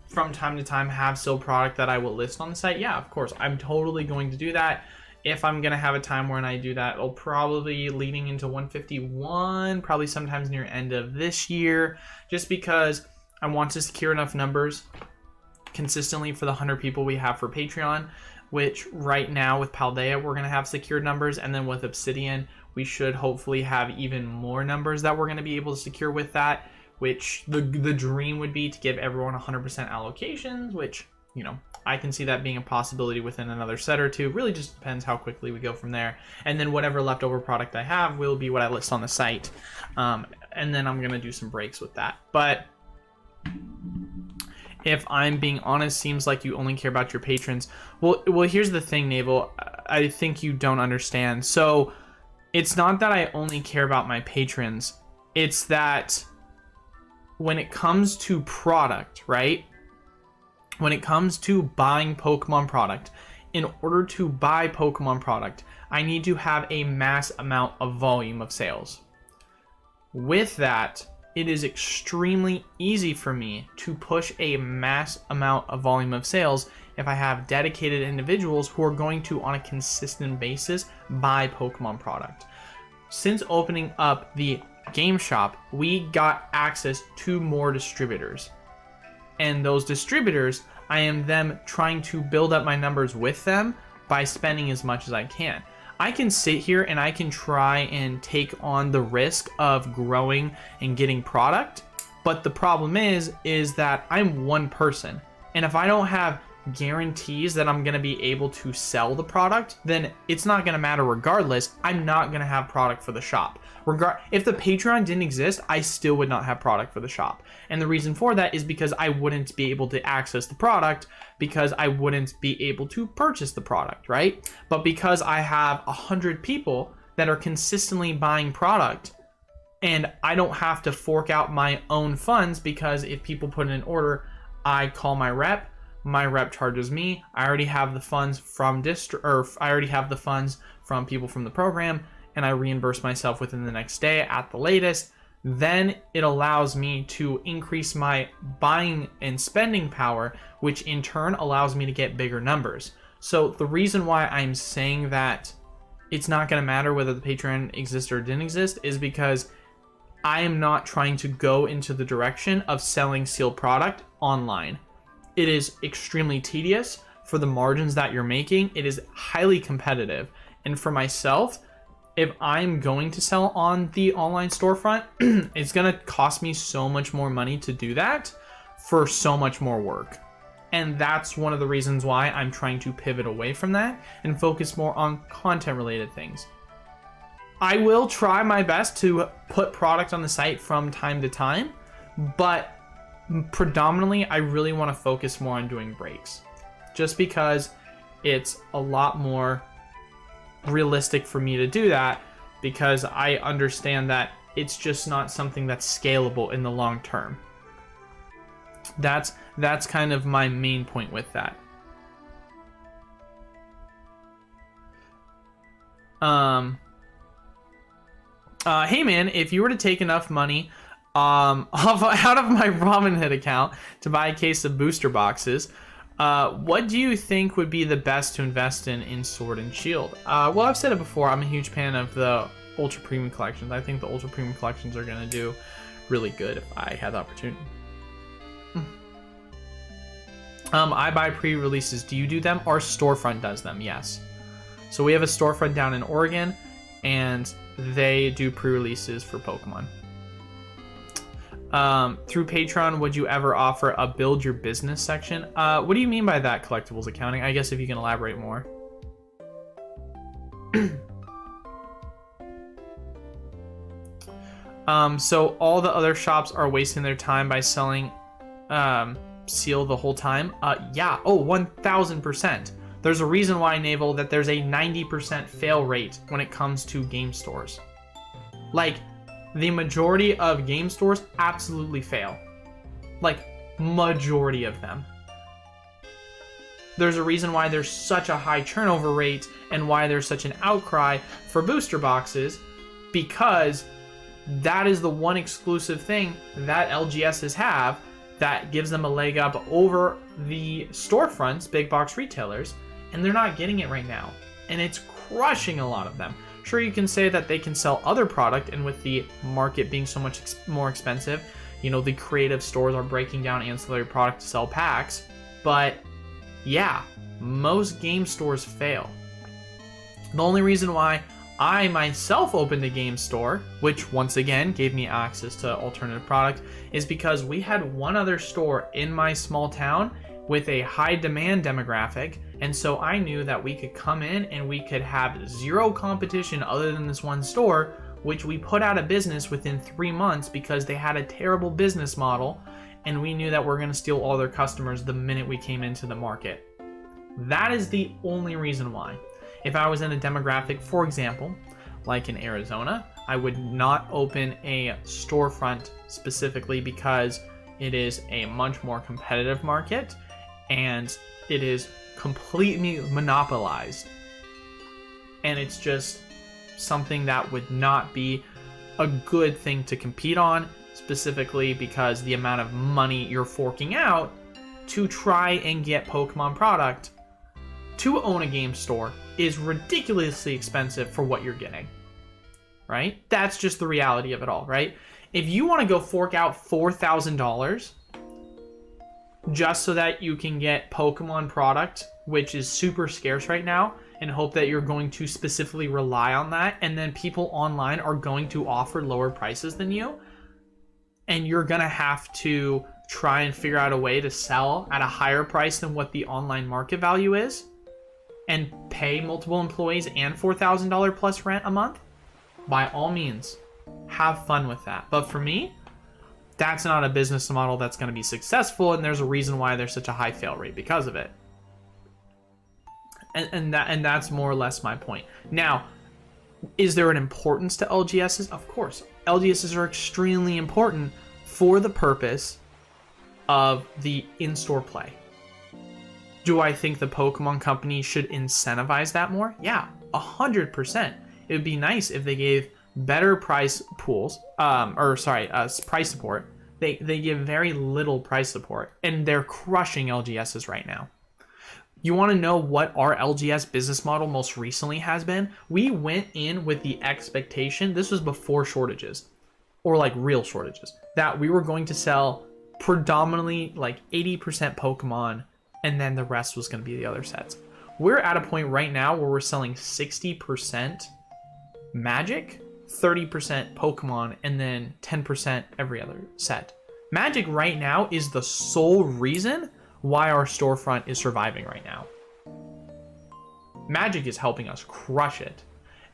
from time to time have still product that I will list on the site? Yeah, of course. I'm totally going to do that. If I'm going to have a time when I do that, it'll probably leading into 151, probably sometimes near end of this year, just because I want to secure enough numbers consistently for the 100 people we have for Patreon, which right now with Paldea, we're going to have secured numbers, and then with Obsidian, we should hopefully have even more numbers that we're going to be able to secure with that, which the dream would be to give everyone 100% allocations, which, you know, I can see that being a possibility within another set or two. Really just depends how quickly we go from there. And then whatever leftover product I have will be what I list on the site. And then I'm going to do some breaks with that. But if I'm being honest, seems like you only care about your patrons. Well, here's the thing, Naval. I think you don't understand. So it's not that I only care about my patrons. It's that when it comes to product, right? When it comes to buying Pokemon product, in order to buy Pokemon product, I need to have a mass amount of volume of sales. With that, it is extremely easy for me to push a mass amount of volume of sales if I have dedicated individuals who are going to, on a consistent basis, buy Pokemon product. Since opening up the game shop, we got access to more distributors. And those distributors, I am them trying to build up my numbers with them by spending as much as I can. I can sit here and I can try and take on the risk of growing and getting product, but the problem is that I'm one person, and if I don't have guarantees that I'm going to be able to sell the product, then it's not going to matter regardless. I'm not going to have product for the shop. If the Patreon didn't exist, I still would not have product for the shop. And the reason for that is because I wouldn't be able to access the product, because I wouldn't be able to purchase the product, right? But because I have 100 people that are consistently buying product, and I don't have to fork out my own funds, because if people put in an order, I call my rep charges me. I already have the funds from people from the program, and I reimburse myself within the next day at the latest. Then it allows me to increase my buying and spending power, which in turn allows me to get bigger numbers. So the reason why I'm saying that it's not going to matter whether the Patreon exists or didn't exist is because I am not trying to go into the direction of selling sealed product online. It is extremely tedious for the margins that you're making. It is highly competitive. And for myself, if I'm going to sell on the online storefront, it's going to cost me so much more money to do that for so much more work. And that's one of the reasons why I'm trying to pivot away from that and focus more on content related things. I will try my best to put product on the site from time to time, but predominantly I really want to focus more on doing breaks, just because it's a lot more realistic for me to do that, because I understand that it's just not something that's scalable in the long term. That's kind of my main point with that. Hey man, if you were to take enough money out of my Robinhood account to buy a case of booster boxes, what do you think would be the best to invest in Sword and Shield? Well, I've said it before, I'm a huge fan of the Ultra Premium collections. I think the Ultra Premium collections are going to do really good if I had the opportunity. I buy pre-releases. Do you do them? Our storefront does them, yes. So we have a storefront down in Oregon, and they do pre-releases for Pokemon. Through Patreon, would you ever offer a build your business section? What do you mean by that, Collectibles Accounting? I guess if you can elaborate more. So all the other shops are wasting their time by selling Seal the whole time? Yeah. Oh, 1000%. There's a reason why, Naval, that there's a 90% fail rate when it comes to game stores. Like, the majority of game stores absolutely fail. Like, majority of them. There's a reason why there's such a high turnover rate and why there's such an outcry for booster boxes, because that is the one exclusive thing that LGSs have that gives them a leg up over the storefronts, big box retailers, and they're not getting it right now. And it's crushing a lot of them. Sure, you can say that they can sell other product, and with the market being so much more expensive, you know, the creative stores are breaking down ancillary product to sell packs, but yeah, most game stores fail. The only reason why I myself opened a game store, which once again gave me access to alternative product, is because we had one other store in my small town with a high demand demographic, and so I knew that we could come in and we could have zero competition other than this one store, which we put out of business within 3 months because they had a terrible business model, and we knew that we're going to steal all their customers the minute we came into the market. That is the only reason why. If I was in a demographic, for example, like in Arizona, I would not open a storefront specifically because it is a much more competitive market and it is completely monopolized. And it's just something that would not be a good thing to compete on, specifically because the amount of money you're forking out to try and get Pokemon product to own a game store is ridiculously expensive for what you're getting, right? That's just the reality of it all, right? If you want to go fork out $4,000 just so that you can get Pokemon product, which is super scarce right now, and hope that you're going to specifically rely on that, and then people online are going to offer lower prices than you, and you're going to have to try and figure out a way to sell at a higher price than what the online market value is, and pay multiple employees and $4,000 plus rent a month, by all means, have fun with that. But for me, that's not a business model that's going to be successful, and there's a reason why there's such a high fail rate because of it. And that's more or less my point. Now, is there an importance to LGSs? Of course. LGSs are extremely important for the purpose of the in-store play. Do I think the Pokemon Company should incentivize that more? Yeah, 100%. It would be nice if they gave better price pools, price support. They give very little price support, and they're crushing LGSs right now. You want to know what our LGS business model most recently has been? We went in with the expectation, this was before shortages, or like real shortages, that we were going to sell predominantly like 80% Pokemon, and then the rest was going to be the other sets. We're at a point right now where we're selling 60% Magic, 30% Pokemon, and then 10% every other set. Magic right now is the sole reason why our storefront is surviving right now. Magic is helping us crush it.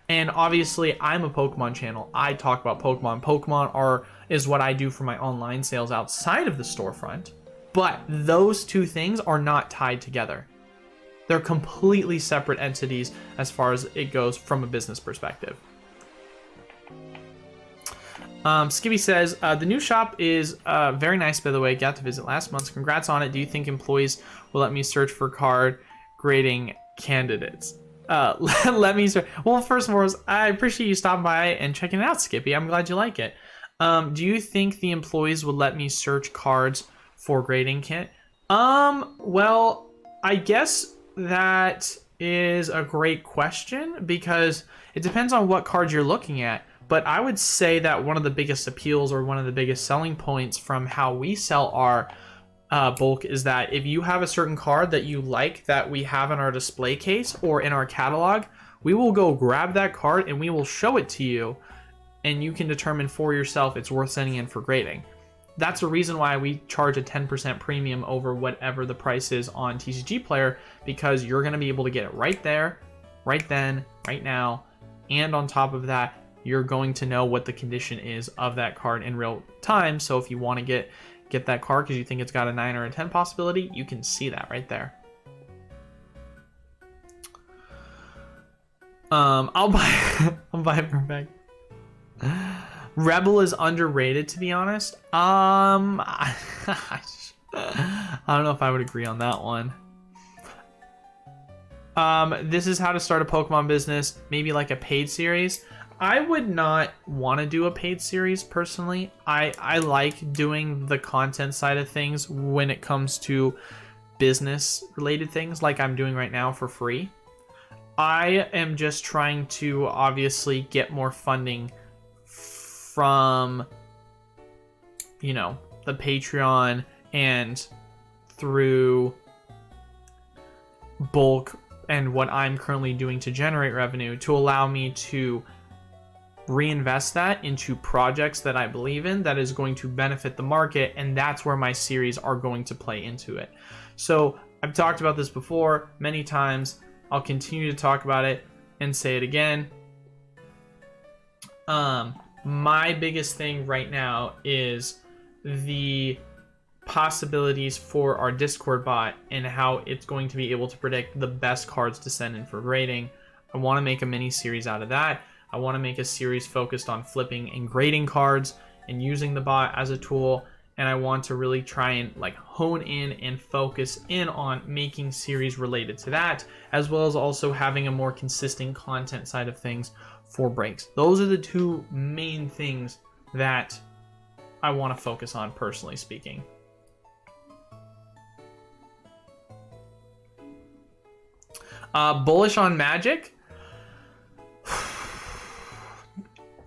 And obviously, I'm a Pokemon channel. I talk about Pokemon. Is what I do for my online sales outside of the storefront. But those two things are not tied together. They're completely separate entities as far as it goes from a business perspective. Skibby says, the new shop is very nice, by the way. Got to visit last month. Congrats on it. Do you think employees will let me search for card grading candidates? Let me search. Well, first and foremost, I appreciate you stopping by and checking it out, Skippy. I'm glad you like it. Do you think the employees would let me search cards for grading kit? Well, I guess that is a great question because it depends on what cards you're looking at. But I would say that one of the biggest appeals or one of the biggest selling points from how we sell our bulk is that if you have a certain card that you like that we have in our display case or in our catalog, we will go grab that card and we will show it to you, and you can determine for yourself it's worth sending in for grading. That's the reason why we charge a 10% premium over whatever the price is on TCG Player, because you're going to be able to get it right there, right then, right now, and on top of that, you're going to know what the condition is of that card in real time. So if you want to get that card because you think it's got a 9 or a 10 possibility, you can see that right there. I'll buy it for back. Rebel is underrated, to be honest. I don't know if I would agree on that one. This is how to start a Pokemon business, maybe like a paid series. I would not want to do a paid series personally. I like doing the content side of things when it comes to business related things like I'm doing right now for free. I am just trying to obviously get more funding from, you know, the Patreon and through bulk and what I'm currently doing to generate revenue to allow me to reinvest that into projects that I believe in that is going to benefit the market, and that's where my series are going to play into it. So I've talked about this before many times. I'll continue to talk about it and say it again. My biggest thing right now is the possibilities for our Discord bot and how it's going to be able to predict the best cards to send in for grading. I want to make a mini series out of that. I want to make a series focused on flipping and grading cards and using the bot as a tool. And I want to really try and like hone in and focus in on making series related to that, as well as also having a more consistent content side of things for breaks. Those are the two main things that I want to focus on, personally speaking. Bullish on Magic.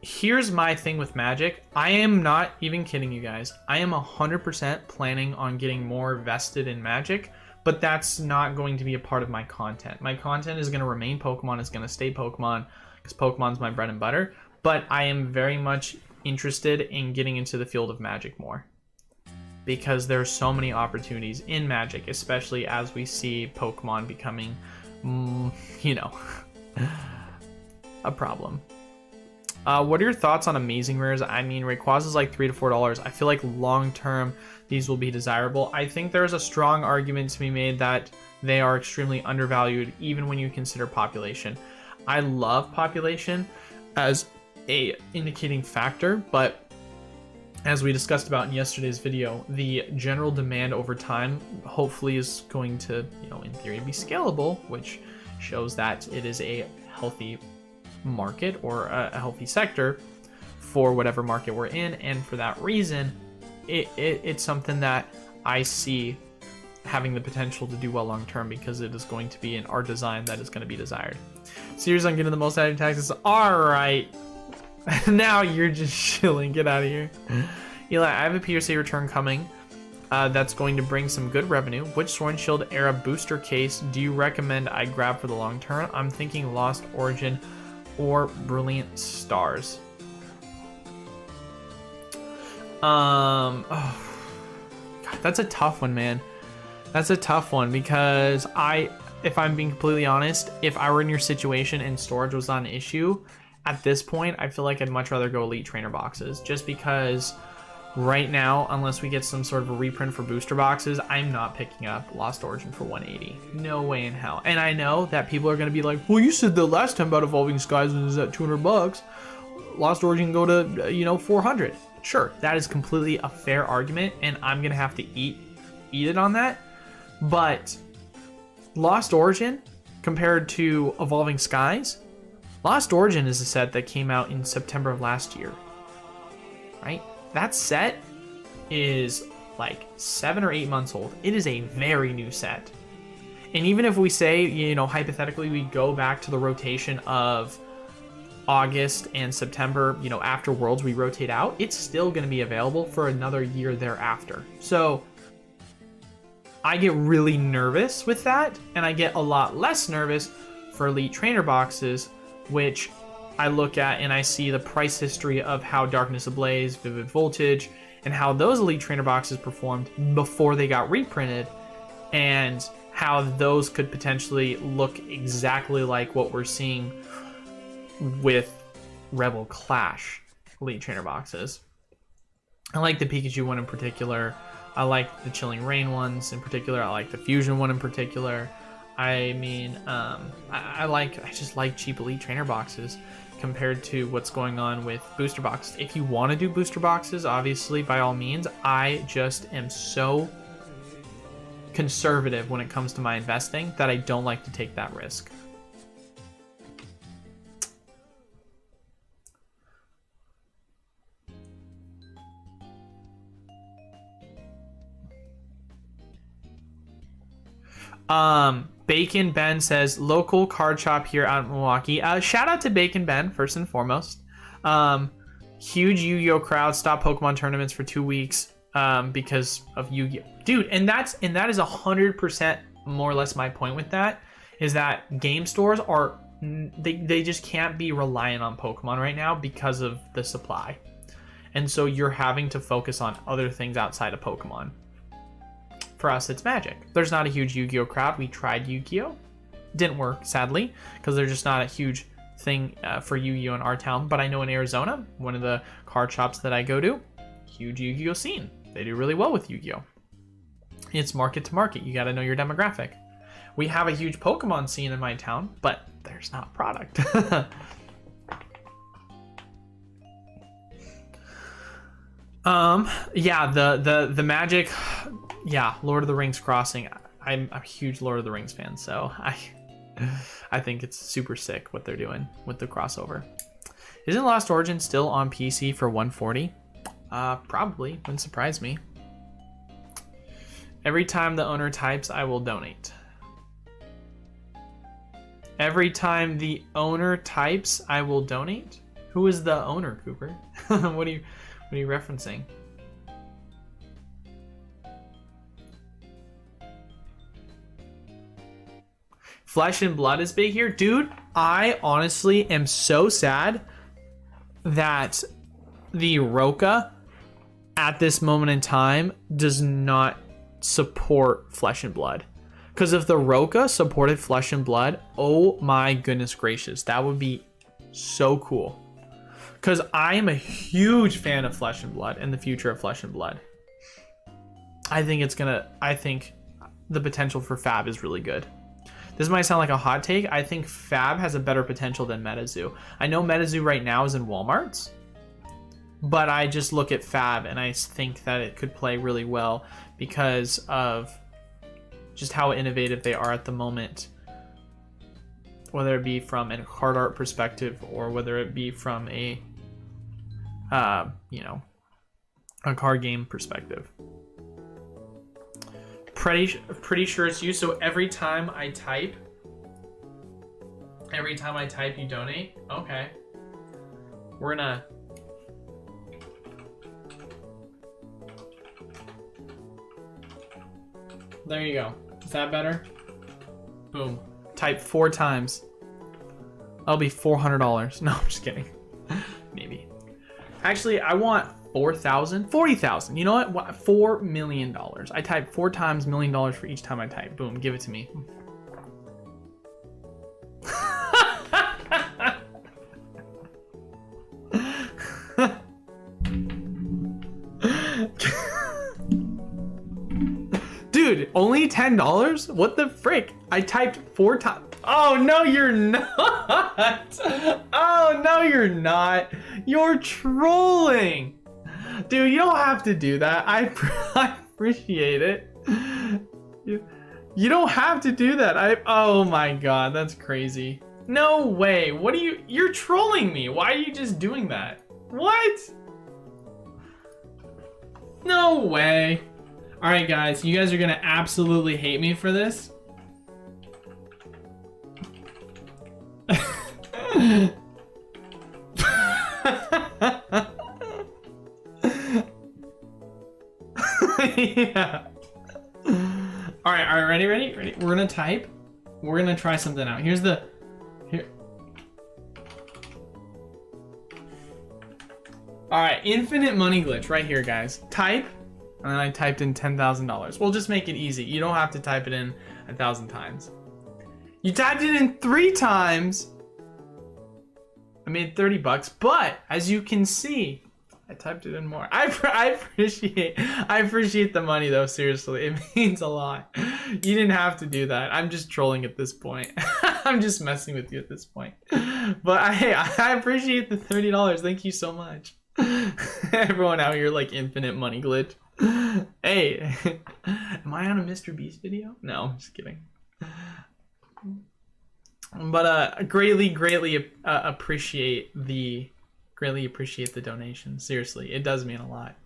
Here's my thing with Magic. I am not even kidding you guys. I am 100% planning on getting more vested in Magic, but that's not going to be a part of my content. My content is going to remain Pokemon. It's going to stay Pokemon because Pokemon's my bread and butter, but I am very much interested in getting into the field of Magic more because there's so many opportunities in Magic, especially as we see Pokemon becoming, you know, a problem. What are your thoughts on amazing rares? I mean, Rayquaza is like $3 to $4. I feel like long term these will be desirable. I think there's a strong argument to be made that they are extremely undervalued even when you consider population. I love population as a indicating factor, but as we discussed about in yesterday's video, the general demand over time hopefully is going to, you know, in theory be scalable, which shows that it is a healthy market or a healthy sector for whatever market we're in, and for that reason it's something that I see having the potential to do well long term because it is going to be an art design that is going to be desired. Serious on getting the most out of taxes. All right. Now you're just chilling. Get out of here. Eli, I have a PSA return coming that's going to bring some good revenue. Which Sword and Shield era booster case do you recommend I grab for the long term? I'm thinking Lost Origin or Brilliant Stars. Oh, God, that's a tough one, man. That's a tough one because I if I'm being completely honest, if I were in your situation and storage was not an issue, at this point, I feel like I'd much rather go Elite Trainer boxes, just because right now, unless we get some sort of a reprint for booster boxes, I'm not picking up Lost Origin for 180. No way in hell. And I know that people are going to be like, well, you said the last time about Evolving Skies was at 200 bucks. Lost Origin go to, 400. Sure, that is completely a fair argument, and I'm going to have to eat it on that. But Lost Origin compared to Evolving Skies, Lost Origin is a set that came out in September of last year, right? That set is like 7 or 8 months old. It is a very new set. And even if we say, hypothetically, we go back to the rotation of August and September, after Worlds we rotate out, it's still going to be available for another year thereafter. So I get really nervous with that, and I get a lot less nervous for Elite Trainer boxes, which I look at and I see the price history of how Darkness Ablaze, Vivid Voltage, and how those Elite Trainer boxes performed before they got reprinted, and how those could potentially look exactly like what we're seeing with Rebel Clash Elite Trainer boxes. I like the Pikachu one in particular. I like the Chilling Rain ones in particular. I like the Fusion one in particular. I mean, I just like cheap Elite Trainer boxes compared to what's going on with booster boxes. If you want to do booster boxes, obviously, by all means, I just am so conservative when it comes to my investing that I don't like to take that risk. Bacon Ben says local card shop here out in Milwaukee. Shout out to Bacon Ben first and foremost. Huge Yu-Gi-Oh crowd. Stopped Pokemon tournaments for 2 weeks because of Yu-Gi-Oh. Dude, and that is 100% more or less my point with that, is that game stores are they just can't be reliant on Pokemon right now because of the supply, and so you're having to focus on other things outside of Pokemon. For us, it's Magic. There's not a huge Yu-Gi-Oh crowd. We tried Yu-Gi-Oh. Didn't work, sadly, because there's just not a huge thing for Yu-Gi-Oh in our town. But I know in Arizona, one of the card shops that I go to, huge Yu-Gi-Oh scene. They do really well with Yu-Gi-Oh. It's market to market. You got to know your demographic. We have a huge Pokemon scene in my town, but there's not product. Yeah, the Magic... Yeah, Lord of the Rings Crossing. I'm a huge Lord of the Rings fan, so I think it's super sick what they're doing with the crossover. Isn't Lost Origin still on PC for 140? Probably. Wouldn't surprise me. Every time the owner types, I will donate. Every time the owner types, I will donate? Who is the owner, Cooper? What are you referencing? Flesh and Blood is big here. Dude, I honestly am so sad that the Roka at this moment in time does not support Flesh and Blood. Because if the Roka supported Flesh and Blood, oh my goodness gracious, that would be so cool. Because I am a huge fan of Flesh and Blood and the future of Flesh and Blood. I think the potential for Fab is really good. This might sound like a hot take. I think Fab has a better potential than MetaZoo. I know MetaZoo right now is in Walmart's, but I just look at Fab and I think that it could play really well because of just how innovative they are at the moment, whether it be from a card art perspective or whether it be from a card game perspective. Pretty sure it's you. So every time I type, you donate. Okay, we're gonna. There you go. Is that better? Boom. Type 4 times. That'll be $400. No, I'm just kidding. Maybe. Actually, I want 4,000, 40,000. You know what? $4 million. I type 4 times $1 million for each time I type. Boom, give it to me. Dude, only $10? What the frick? I typed 4 times. Oh, no, you're not. Oh, no, you're not. You're trolling. Dude, you don't have to do that. I appreciate it. You don't have to do that. Oh my god, that's crazy. No way. What are you're trolling me. Why are you just doing that? What? No way. All right, guys, you guys are gonna absolutely hate me for this. Yeah. All right, ready? We're gonna type. We're gonna try something out. Here. All right, infinite money glitch right here, guys. Type, and then I typed in $10,000. We'll just make it easy. You don't have to type it in 1,000 times. You typed it in 3 times. I made $30, but as you can see, I typed it in more. I appreciate the money though. Seriously, it means a lot. You didn't have to do that. I'm just trolling at this point. I'm just messing with you at this point. But hey, I appreciate the $30. Thank you so much. Everyone out here like infinite money glitch. Hey, am I on a Mr. Beast video? No, I'm just kidding. But greatly appreciate the donation. Seriously, it does mean a lot.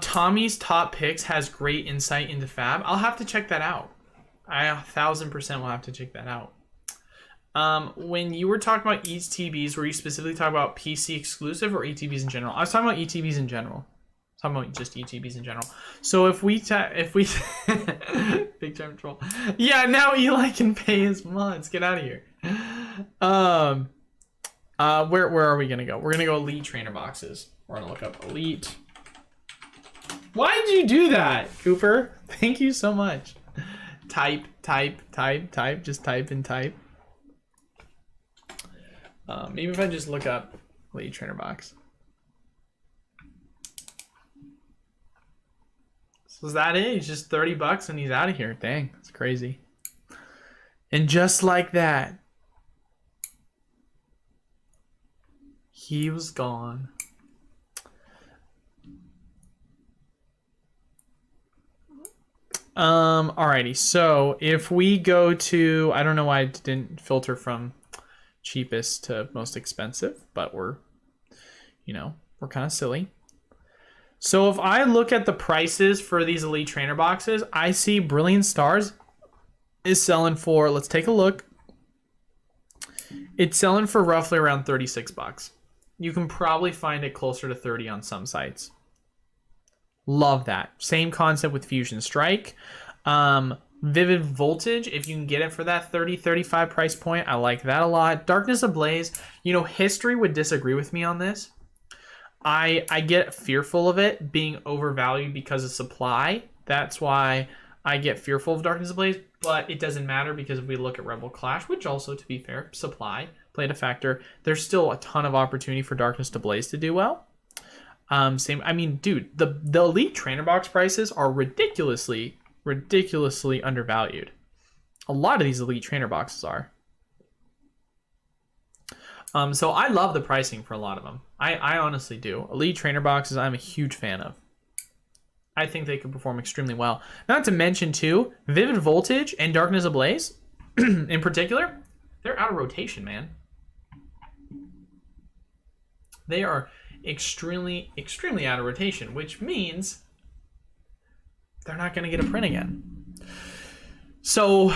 Tommy's top picks has great insight into Fab. I'll have to check that out. I 1000% will have to check that out. When you were talking about ETBs, were you specifically talking about PC exclusive or ETBs in general? I was talking about ETBs in general. I was talking about just ETBs in general. So if we big time troll. Yeah, now Eli can pay his mods. Get out of here. Where are we gonna go? We're gonna go elite trainer boxes. We're gonna look up elite. Why did you do that, Cooper? Thank you so much. Type. Just type and type. Maybe if I just look up elite trainer box. So is that it? He's just $30 and he's out of here. Dang, that's crazy. And just like that, he was gone. Alrighty, so if we go to, I don't know why I didn't filter from cheapest to most expensive, but we're kind of silly. So if I look at the prices for these elite trainer boxes, I see Brilliant Stars is selling for, let's take a look. It's selling for roughly around $36. You can probably find it closer to 30 on some sites. Love that. Same concept with Fusion Strike. Vivid Voltage, if you can get it for that 30, 35 price point, I like that a lot. Darkness Ablaze, history would disagree with me on this. I get fearful of it being overvalued because of supply. That's why I get fearful of Darkness Ablaze, but it doesn't matter because if we look at Rebel Clash, which also, to be fair, supply played a factor, there's still a ton of opportunity for Darkness Ablaze to do well. Dude, the elite trainer box prices are ridiculously undervalued. A lot of these elite trainer boxes are. So I love the pricing for a lot of them. I honestly do. Elite trainer boxes, I'm a huge fan of. I think they could perform extremely well. Not to mention, too, Vivid Voltage and Darkness Ablaze, in particular, they're out of rotation, man. They are extremely out of rotation, which means they're not going to get a print again. So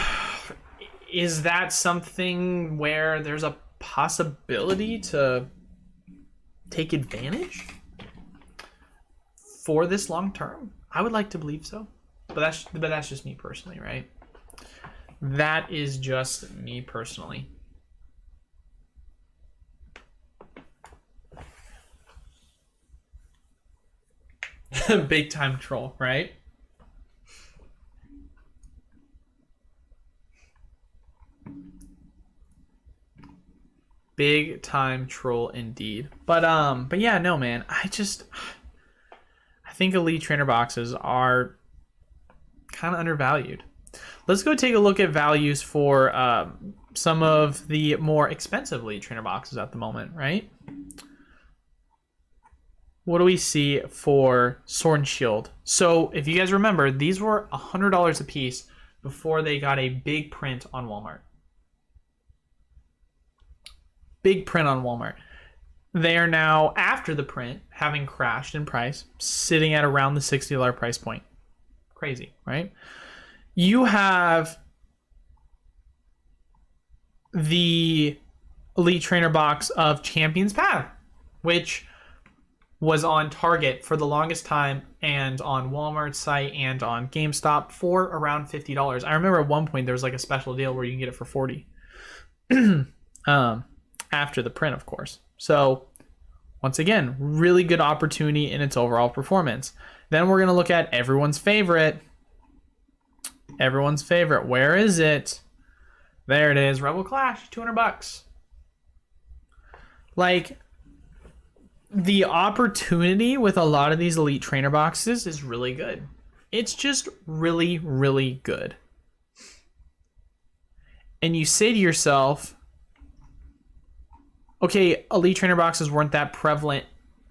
is that something where there's a possibility to take advantage for this long term? I would like to believe so, but that's just me personally, right? That is just me personally. Big time troll, right? Big time troll indeed. But yeah, no, man. I think elite trainer boxes are Kind of undervalued. Let's go take a look at values for some of the more expensive Elite Trainer boxes at the moment, right? What do we see for Sword and Shield? So if you guys remember, these were $100 a piece before they got a big print on Walmart. Big print on Walmart. They are now, after the print, having crashed in price, sitting at around the $60 price point. Crazy, right? You have the Elite Trainer box of Champion's Path, which was on Target for the longest time and on Walmart's site and on GameStop for around $50. I remember at one point there was like a special deal where you can get it for $40. After the print, of course. So once again, really good opportunity in its overall performance. Then we're going to look at everyone's favorite. Everyone's favorite. Where is it? There it is. Rebel Clash, $200. Like, the opportunity with a lot of these Elite Trainer boxes is really good. It's just really, really good. And you say to yourself, okay, Elite Trainer boxes weren't that prevalent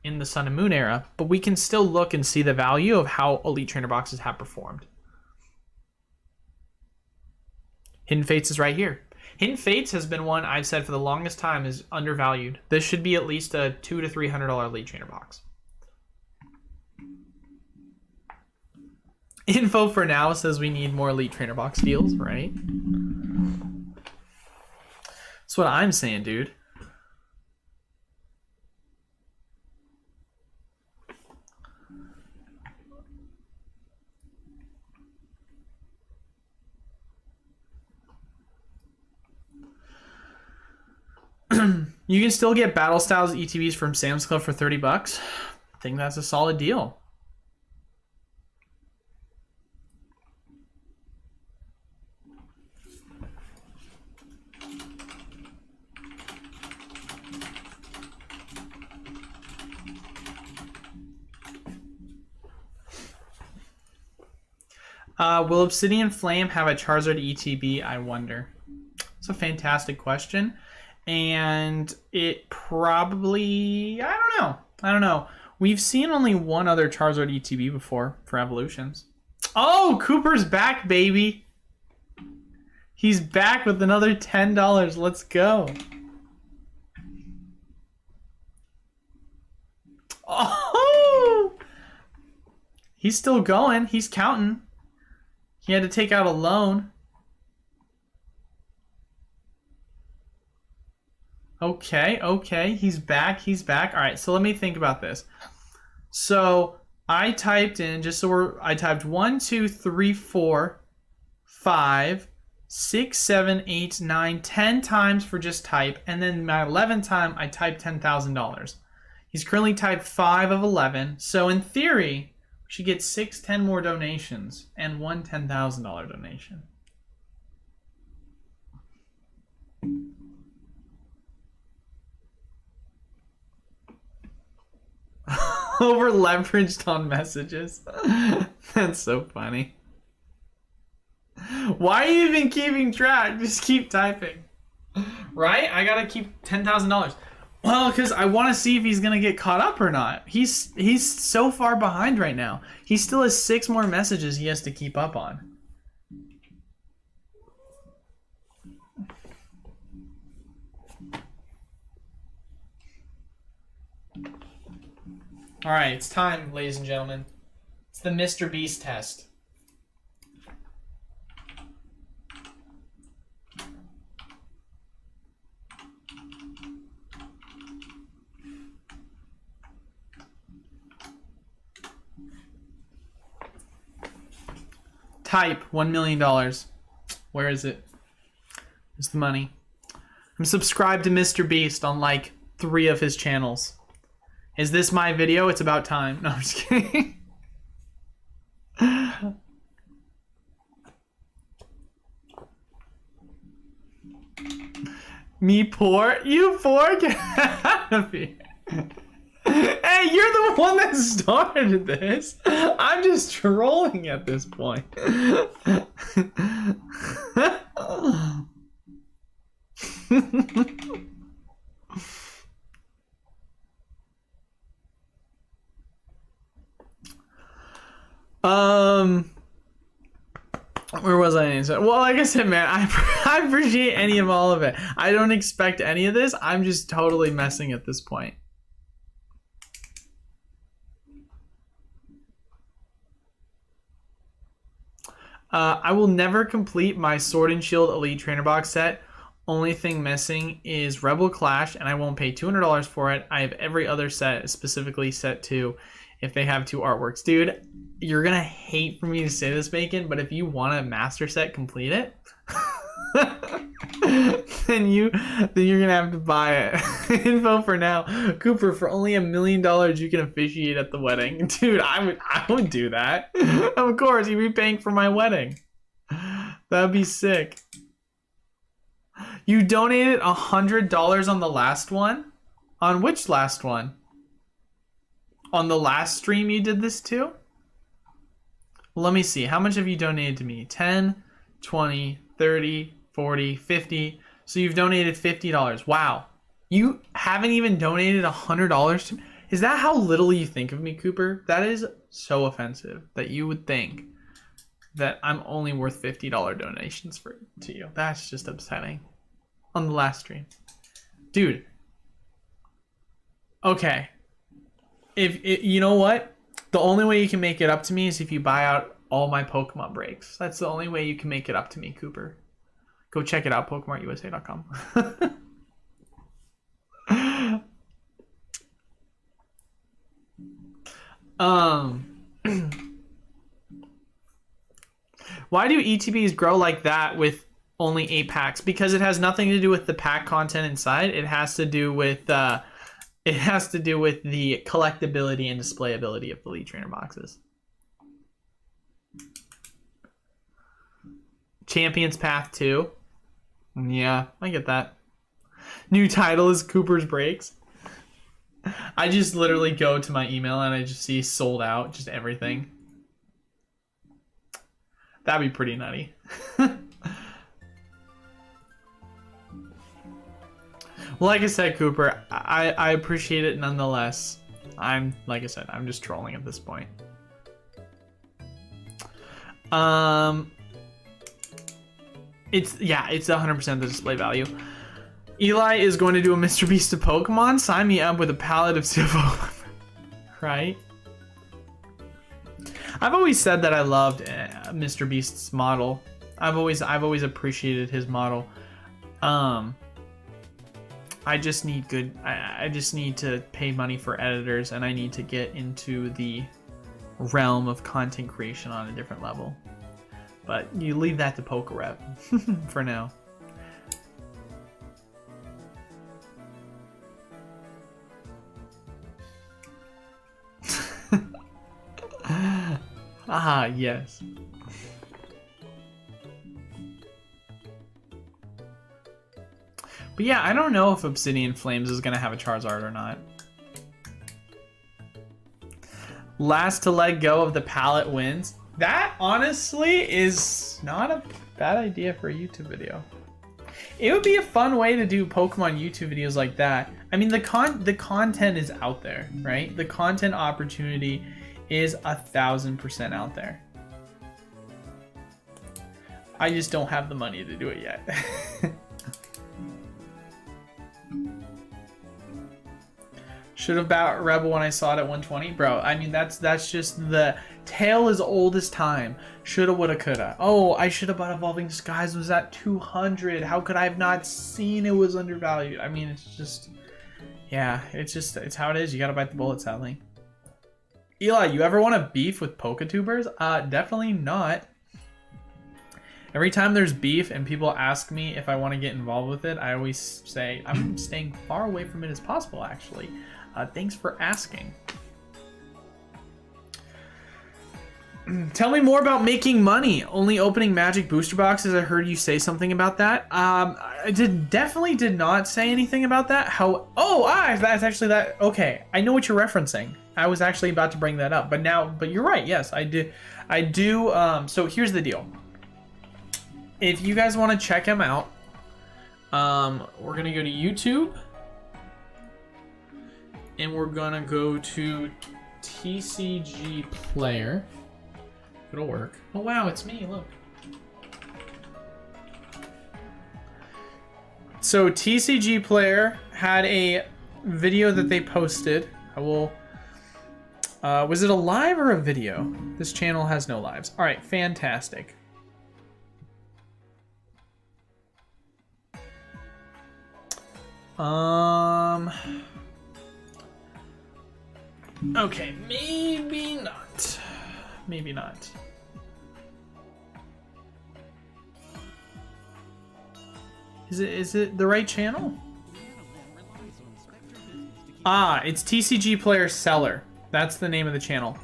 in the Sun and Moon era, but we can still look and see the value of how Elite Trainer boxes have performed. Hidden Fates is right here. Hidden Fates has been one I've said for the longest time is undervalued. This should be at least a $200 to $300 Elite Trainer box. Info for now says we need more Elite Trainer box deals, right? That's what I'm saying, dude. You can still get Battle Styles ETBs from Sam's Club for $30. I think that's a solid deal. Will Obsidian Flame have a Charizard ETB? I wonder. It's a fantastic question. And it probably, I don't know. We've seen only one other Charizard ETB before for evolutions. Oh, Cooper's back, baby. He's back with another $10. Let's go. Oh, he's still going. He's counting. He had to take out a loan. Okay, he's back. All right, so let me think about this. So I typed in, I typed 1, 2, 3, 4, 5, 6, 7, 8, 9, 10 times for just type, and then my 11th time I typed $10,000. He's currently typed 5 of 11, so in theory, we should get 6 10 more donations and one $10,000 donation. Over leveraged on messages. That's so funny. Why are you even keeping track? Just keep typing. Right? I gotta keep $10,000. Well, because I want to see if he's gonna get caught up or not. He's so far behind right now. He still has 6 more messages he has to keep up on. All right, it's time, ladies and gentlemen. It's the Mr. Beast test. Type $1 million. Where is it? Where's the money? I'm subscribed to Mr. Beast on like 3 of his channels. Is this my video? It's about time. No, I'm just kidding. Me poor? You poor? Get out of here. Hey, Hey, you're the one that started this. I'm just trolling at this point. Where was I? Well, like I said, man, I appreciate any of all of it. I don't expect any of this. I'm just totally messing at this point. I will never complete my Sword and Shield Elite Trainer Box set. Only thing missing is Rebel Clash, and I won't pay $200 for it. I have every other set, specifically set 2, if they have 2 artworks. Dude, you're gonna hate for me to say this, Bacon, but if you want a master set, complete it. then you're gonna have to buy it. Info for now. Cooper, for only $1 million you can officiate at the wedding. Dude, I would do that. Of course, you'd be paying for my wedding. That'd be sick. You donated $100 on the last one? On which last one? On the last stream you did this to? Let me see. How much have you donated to me? 10, 20, 30, 40, 50. So you've donated $50. Wow. You haven't even donated $100 to me? Is that how little you think of me, Cooper? That is so offensive that you would think that I'm only worth $50 donations to you. That's just upsetting. On the last stream. Dude. Okay. You know what? The only way you can make it up to me is if you buy out all my Pokemon breaks. That's the only way you can make it up to me, Cooper. Go check it out, PokemonUSA.com. Why do ETBs grow like that with only 8 packs? Because it has nothing to do with the pack content inside. It has to do with the collectability and displayability of the Elite Trainer boxes. Champions Path 2. Yeah, I get that. New title is Cooper's Breaks. I just literally go to my email and I just see sold out, just everything. That'd be pretty nutty. Well, like I said, Cooper, I appreciate it nonetheless. Like I said, I'm just trolling at this point. It's 100% the display value. Eli is going to do a Mr. Beast of Pokemon. Sign me up with a palette of Pokemon. Right? I've always said that I loved Mr. Beast's model. I've always appreciated his model. I just need I just need to pay money for editors, and I need to get into the realm of content creation on a different level. But you leave that to PokeRep for now. Ah, yes. But yeah, I don't know if Obsidian Flames is going to have a Charizard or not. Last to let go of the palette wins. That, honestly, is not a bad idea for a YouTube video. It would be a fun way to do Pokemon YouTube videos like that. I mean, the content is out there, right? The content opportunity is 1000% out there. I just don't have the money to do it yet. Should have bought Rebel when I saw it at 120. Bro, I mean, that's just the tale as old as time. Shoulda, woulda, coulda. Oh, I should have bought Evolving Skies. Was at 200. How could I have not seen it was undervalued? I mean, it's just, yeah, it's how it is. You gotta bite the bullet, sadly. Eli, you ever want to beef with Poketubers? Definitely not. Every time there's beef and people ask me if I want to get involved with it, I always say I'm staying far away from it as possible, actually. Thanks for asking. Tell me more about making money. Only opening magic booster boxes. I heard you say something about that. I definitely did not say anything about that. That's actually that. Okay, I know what you're referencing. I was actually about to bring that up, but you're right. Yes, I do. So here's the deal. If you guys want to check him out, we're gonna go to YouTube, and we're gonna go to TCG Player. It'll work. Oh wow, it's me, look. So TCG Player had a video that they posted. I will... was it a live or a video? This channel has no lives. Alright, fantastic. Okay, maybe not. Maybe not. Is it the right channel? It's TCG Player Seller. That's the name of the channel.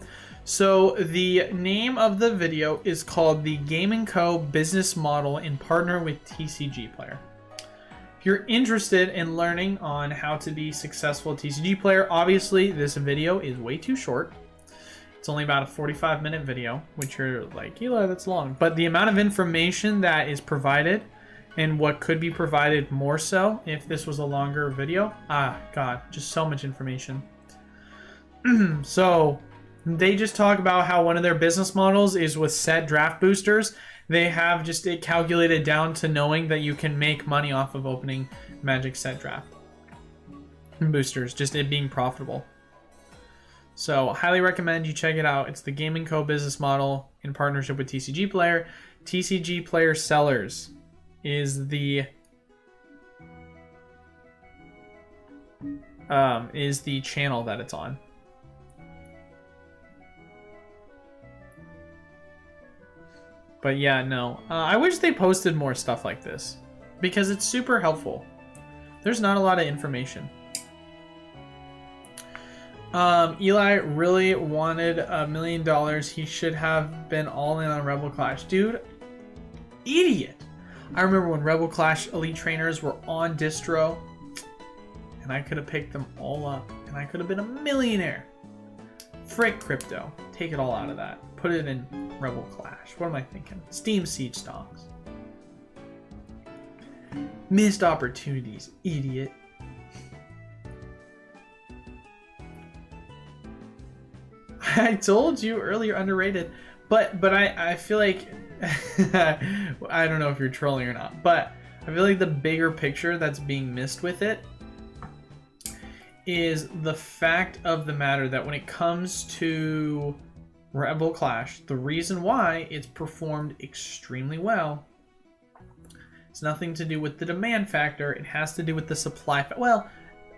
So the name of the video is called the Game & Co. Business Model in Partner with TCG Player. If you're interested in learning on how to be successful at TCG Player, obviously this video is way too short. It's only about a 45-minute video, which you're like, Eli, that's long. But the amount of information that is provided and what could be provided more so if this was a longer video, God, just so much information. So they just talk about how one of their business models is with set draft boosters. They have just it calculated down to knowing that you can make money off of opening Magic set draft boosters, just it being profitable. So highly recommend you check it out. It's the Game & Co. business model in partnership with TCG Player. TCG Player Sellers is the channel that it's on. But yeah, no. I wish they posted more stuff like this because it's super helpful. There's not a lot of information. Eli really wanted $1 million. He should have been all in on Rebel Clash. Dude, idiot. I remember when Rebel Clash Elite Trainers were on distro, and I could have picked them all up, and I could have been a millionaire. Frick crypto. Take it all out of that. Put it in Rebel Clash. What am I thinking? Steam Siege stocks. Missed opportunities, idiot. I told you earlier, underrated. But I feel like I don't know if you're trolling or not, but I feel like the bigger picture that's being missed with it is the fact of the matter that when it comes to Rebel Clash, the reason why it's performed extremely well, it's nothing to do with the demand factor. It has to do with the supply. Well,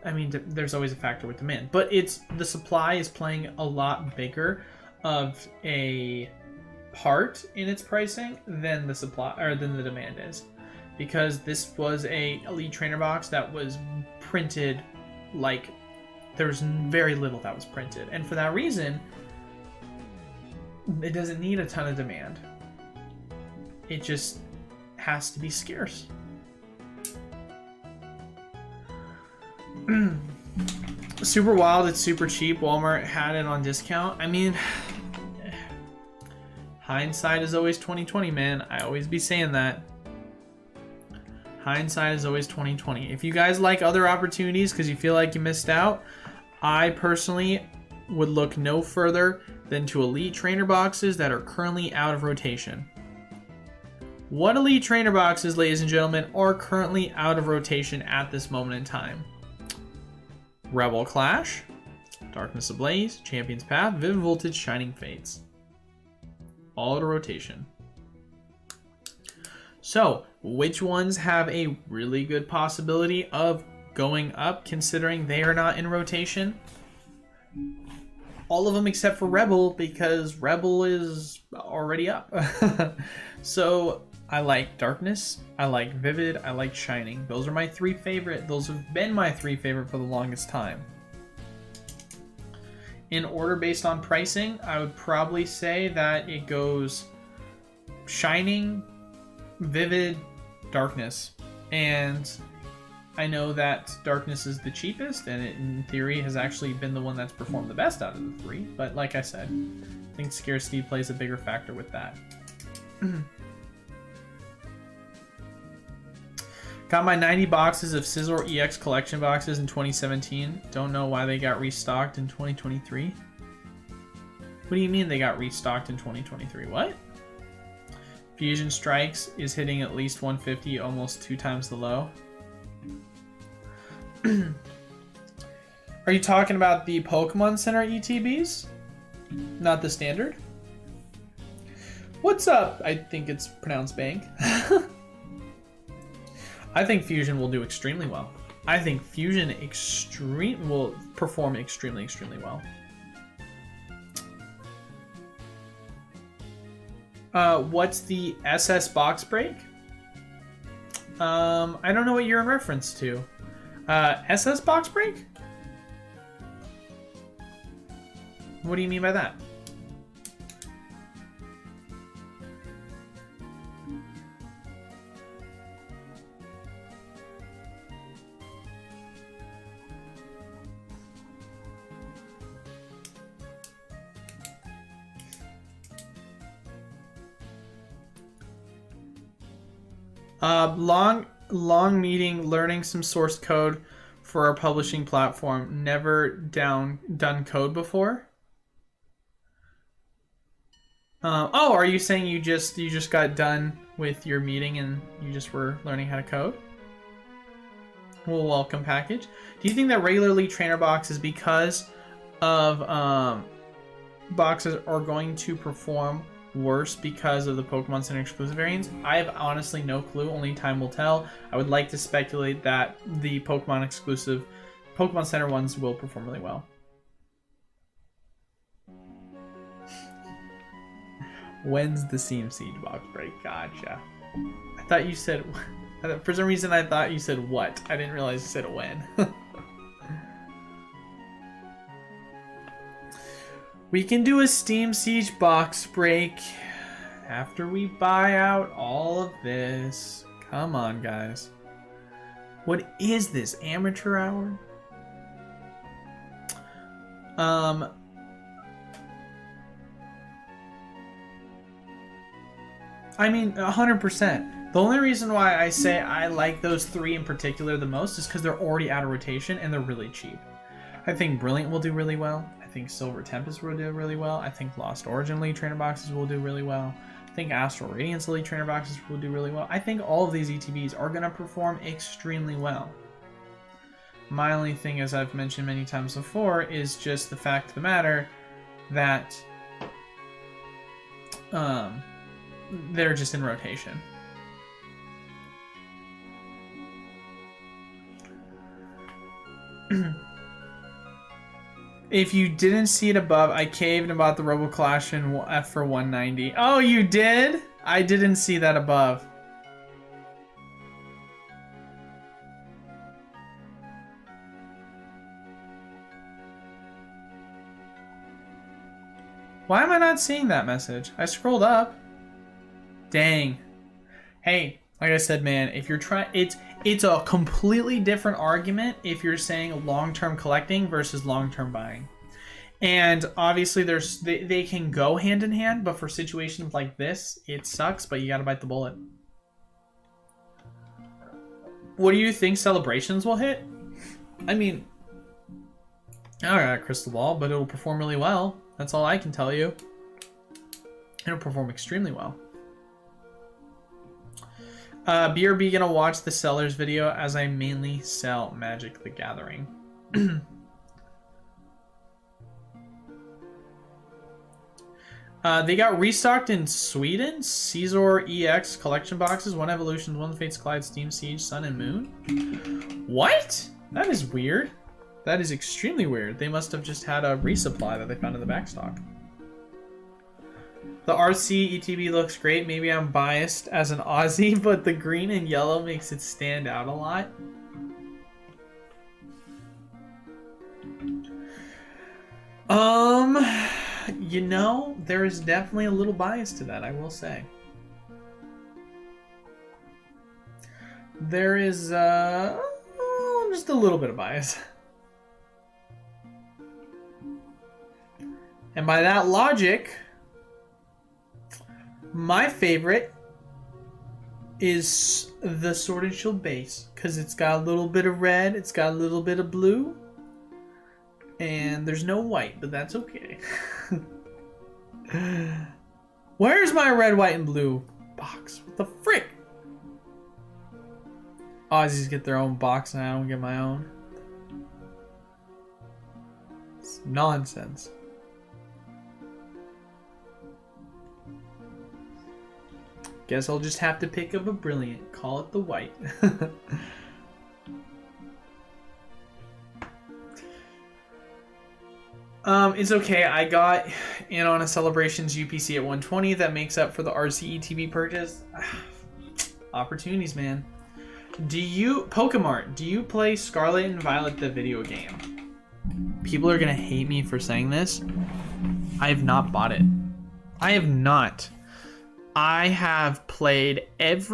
I mean, there's always a factor with demand, but it's the supply is playing a lot bigger of a part in its pricing than the supply or than the demand is, because this was a Elite Trainer box that was printed like there was very little that was printed, and for that reason, it doesn't need a ton of demand. It just has to be scarce. Super Wild, it's super cheap. Walmart had it on discount. I mean, hindsight is always 20/20, man. I always be saying that. Hindsight is always 20/20. If you guys like other opportunities because you feel like you missed out, I personally would look no further than to Elite Trainer boxes that are currently out of rotation. What Elite Trainer boxes, ladies and gentlemen, are currently out of rotation at this moment in time? Rebel Clash, Darkness Ablaze, Champion's Path, Vivid Voltage, Shining Fates. All out of rotation. So, which ones have a really good possibility of going up considering they are not in rotation? All of them except for Rebel, because Rebel is already up. So, I like Darkness, I like Vivid, I like Shining. Those are my three favorite. Those have been my three favorite for the longest time. in order based on pricing, I would probably say that it goes Shining, Vivid, Darkness. And I know that Darkness is the cheapest, and it, in theory, has actually been the one that's performed the best out of the three. But like I said, I think scarcity plays a bigger factor with that. Got my 90 boxes of Scizor EX collection boxes in 2017. Don't know why they got restocked in 2023. What do you mean they got restocked in 2023? What? Fusion Strikes is hitting at least 150, almost 2 times the low. Are you talking about the Pokemon Center ETBs? Not the standard? What's up? I think it's pronounced Bank. I think Fusion will do extremely well. I think Fusion will perform extremely, extremely well. What's the SS box break? I don't know what you're in reference to. SS box break? What do you mean by that? Long meeting, learning some source code for our publishing platform. Never done code before. Oh, are you saying you just got done with your meeting and you just were learning how to code? Well, welcome package. Do you think that regularly trainer boxes, because of boxes, are going to perform worse because of the Pokemon Center exclusive variants? I have honestly no clue. Only time will tell. I would like to speculate that the Pokemon exclusive Pokemon Center ones will perform really well. When's the Seam Siege box break? Gotcha. I thought you said... For some reason I thought you said what. I didn't realize you said when. We can do a Steam Siege box break after we buy out all of this. Come on, guys. What is this? Amateur hour? I mean, 100%. The only reason why I say I like those 3 in particular the most is because they're already out of rotation and they're really cheap. I think Brilliant will do really well. I think Silver Tempest will do really well. I think Lost Origin Elite Trainer boxes will do really well. I think Astral Radiance Elite Trainer boxes will do really well. I think all of these ETBs are going to perform extremely well. My only thing, as I've mentioned many times before, is just the fact of the matter that they're just in rotation. If you didn't see it above, I caved and bought the RoboClash F for 190. Oh, you did? I didn't see that above. Why am I not seeing that message? I scrolled up. Dang. Hey, like I said, man, if you're trying, it's a completely different argument if you're saying long-term collecting versus long-term buying. And obviously they can go hand in hand, but for situations like this, it sucks, but you gotta bite the bullet. What do you think Celebrations will hit? I mean, I don't got a crystal ball, but it'll perform really well. That's all I can tell you. It'll perform extremely well. BRB gonna watch the sellers video as I mainly sell Magic the Gathering. They got restocked in Sweden. Scizor EX collection boxes. 1 Evolutions, 1 Fates Collide, Steam Siege, Sun and Moon. What? That is weird. That is extremely weird. They must have just had a resupply that they found in the backstock. The RC ETB looks great. Maybe I'm biased as an Aussie, but the green and yellow makes it stand out a lot. Um, you know, there is definitely a little bias to that, I will say. There is just a little bit of bias. And by that logic, my favorite is the Sword and Shield base, because it's got a little bit of red, it's got a little bit of blue, and there's no white, but that's okay. Where's my red, white, and blue box? What the frick? Aussies get their own box and I don't get my own. It's nonsense. Guess I'll just have to pick up a brilliant. Call it the white. It's okay. I got in on a Celebrations UPC at 120 that makes up for the RCE TV purchase. Opportunities, man. Pokemon, do you play Scarlet and Violet the video game? People are gonna hate me for saying this. I have not bought it. I have not. I have played I've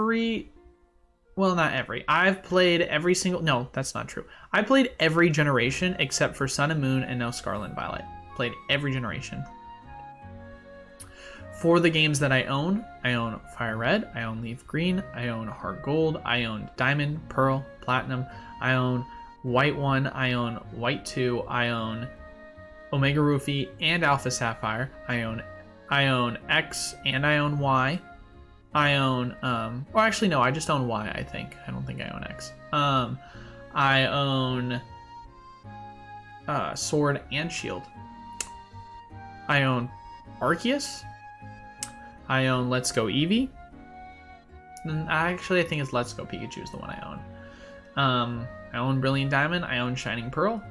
played every single, no, that's not true. I played every generation except for Sun and Moon and now Scarlet and Violet. Played every generation. For the games that I own Fire Red, I own Leaf Green, I own Heart Gold, I own Diamond, Pearl, Platinum, I own White 1, I own White 2, I own Omega Ruby and Alpha Sapphire, I own X and I own Y. I own or actually no, I just own Y, I think. I don't think I own X. I own Sword and Shield. I own Arceus. I own Let's Go Eevee. And actually I think it's Let's Go Pikachu is the one I own. I own Brilliant Diamond, I own Shining Pearl.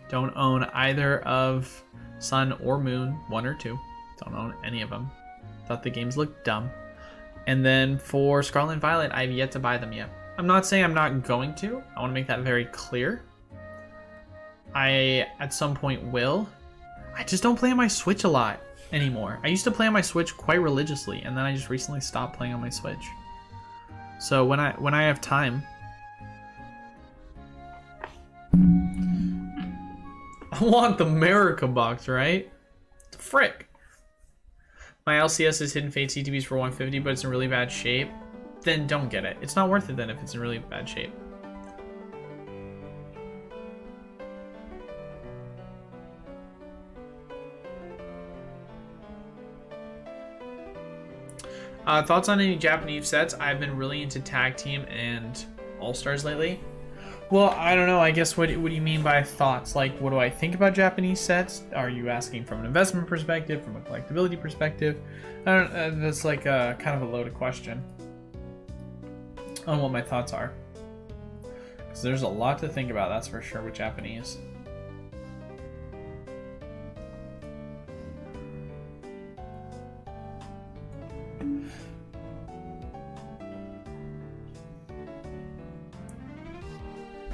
Don't own either of Sun or Moon, 1 or 2. Don't own any of them. Thought the games looked dumb. And then for Scarlet and Violet, I've yet to buy them yet. I'm not saying I'm not going to. I want to make that very clear. I, at some point, will. I just don't play on my Switch a lot anymore. I used to play on my Switch quite religiously, and then I just recently stopped playing on my Switch. So when I have time... I want the America box, right? The frick. My LCS is Hidden Fate CTBs for 150, but it's in really bad shape. Then don't get it. It's not worth it then if it's in really bad shape. Thoughts on any Japanese sets? I've been really into Tag Team and All-Stars lately. Well, I don't know. I guess what do you mean by thoughts? Like, what do I think about Japanese sets? Are you asking from an investment perspective, from a collectability perspective? I don't. That's like a kind of a loaded question on what my thoughts are. Because there's a lot to think about. That's for sure with Japanese.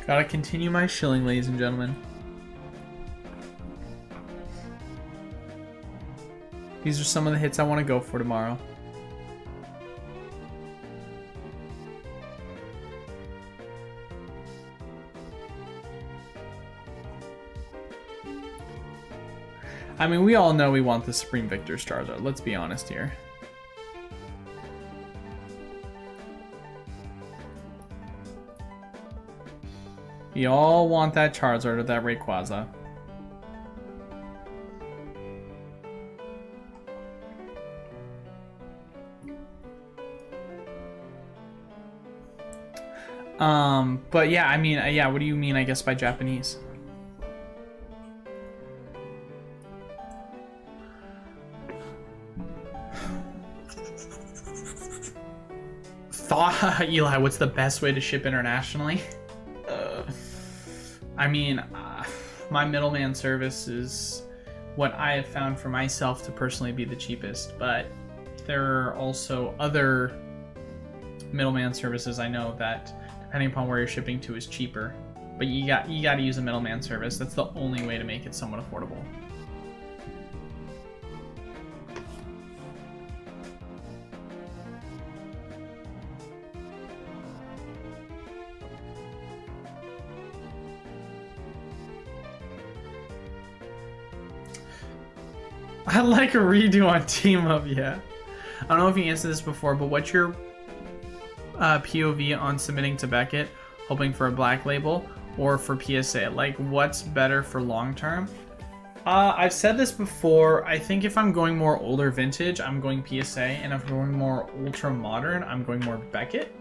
Gotta continue my shilling, ladies and gentlemen. These are some of the hits I want to go for tomorrow. I mean, we all know we want the Supreme Victor Charizard. Let's be honest here. We all want that Charizard or that Rayquaza. But yeah, I mean, yeah, what do you mean, I guess, by Japanese? Eli, what's the best way to ship internationally? I mean, my middleman service is what I have found for myself to personally be the cheapest, but there are also other middleman services I know that, depending upon where you're shipping to, is cheaper. But you got to use a middleman service. That's the only way to make it somewhat affordable. I'd like a redo on Team Up, yeah. I don't know if you answered this before, but what's your POV on submitting to Beckett, hoping for a black label, or for PSA? Like, what's better for long term? I've said this before. I think if I'm going more older vintage, I'm going PSA, and if I'm going more ultra modern, I'm going more Beckett.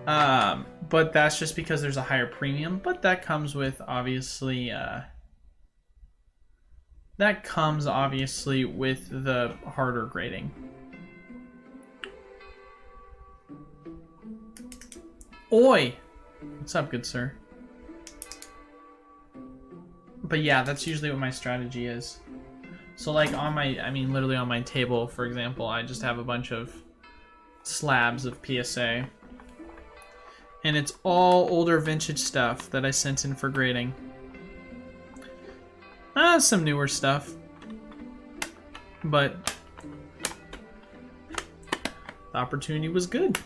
But that's just because there's a higher premium, but that comes with obviously with the harder grading. Oi! What's up, good sir? But yeah, that's usually what my strategy is. So like on my, literally on my table, for example, I just have a bunch of slabs of PSA. And it's all older vintage stuff that I sent in for grading. Some newer stuff. But the opportunity was good.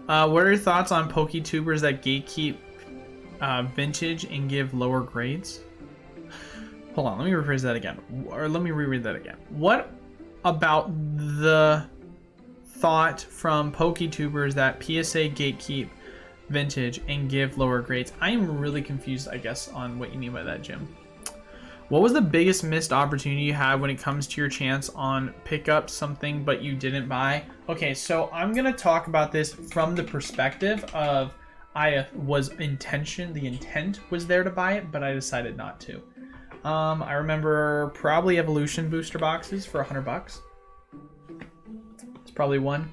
What are your thoughts on PokeTubers that gatekeep vintage and give lower grades? Hold on, let me rephrase that again. Or let me reread that again. What about the thought from PokeTubers that PSA gatekeep vintage and give lower grades? I am really confused, I guess, on what you mean by that, Jim. What was the biggest missed opportunity you had when it comes to your chance on pick up something but you didn't buy? Okay, so I'm gonna talk about this from the perspective of the intent was there to buy it, but I decided not to. I remember probably Evolution booster boxes for $100. It's probably one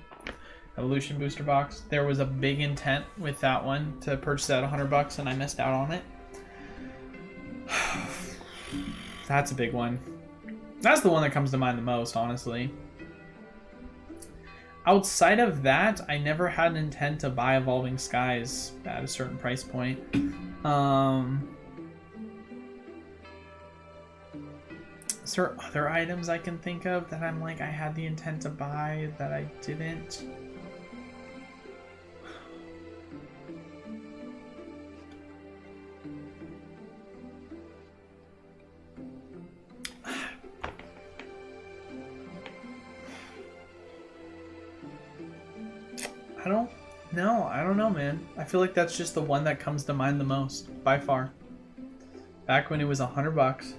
Evolution booster box. There was a big intent with that one to purchase at $100 and I missed out on it. That's a big one. That's the one that comes to mind the most, honestly. Outside of that, I never had an intent to buy Evolving Skies at a certain price point. Is there other items I can think of that I'm like, I had the intent to buy that I didn't? I don't know, man. I feel like that's just the one that comes to mind the most, by far. Back when it was $100,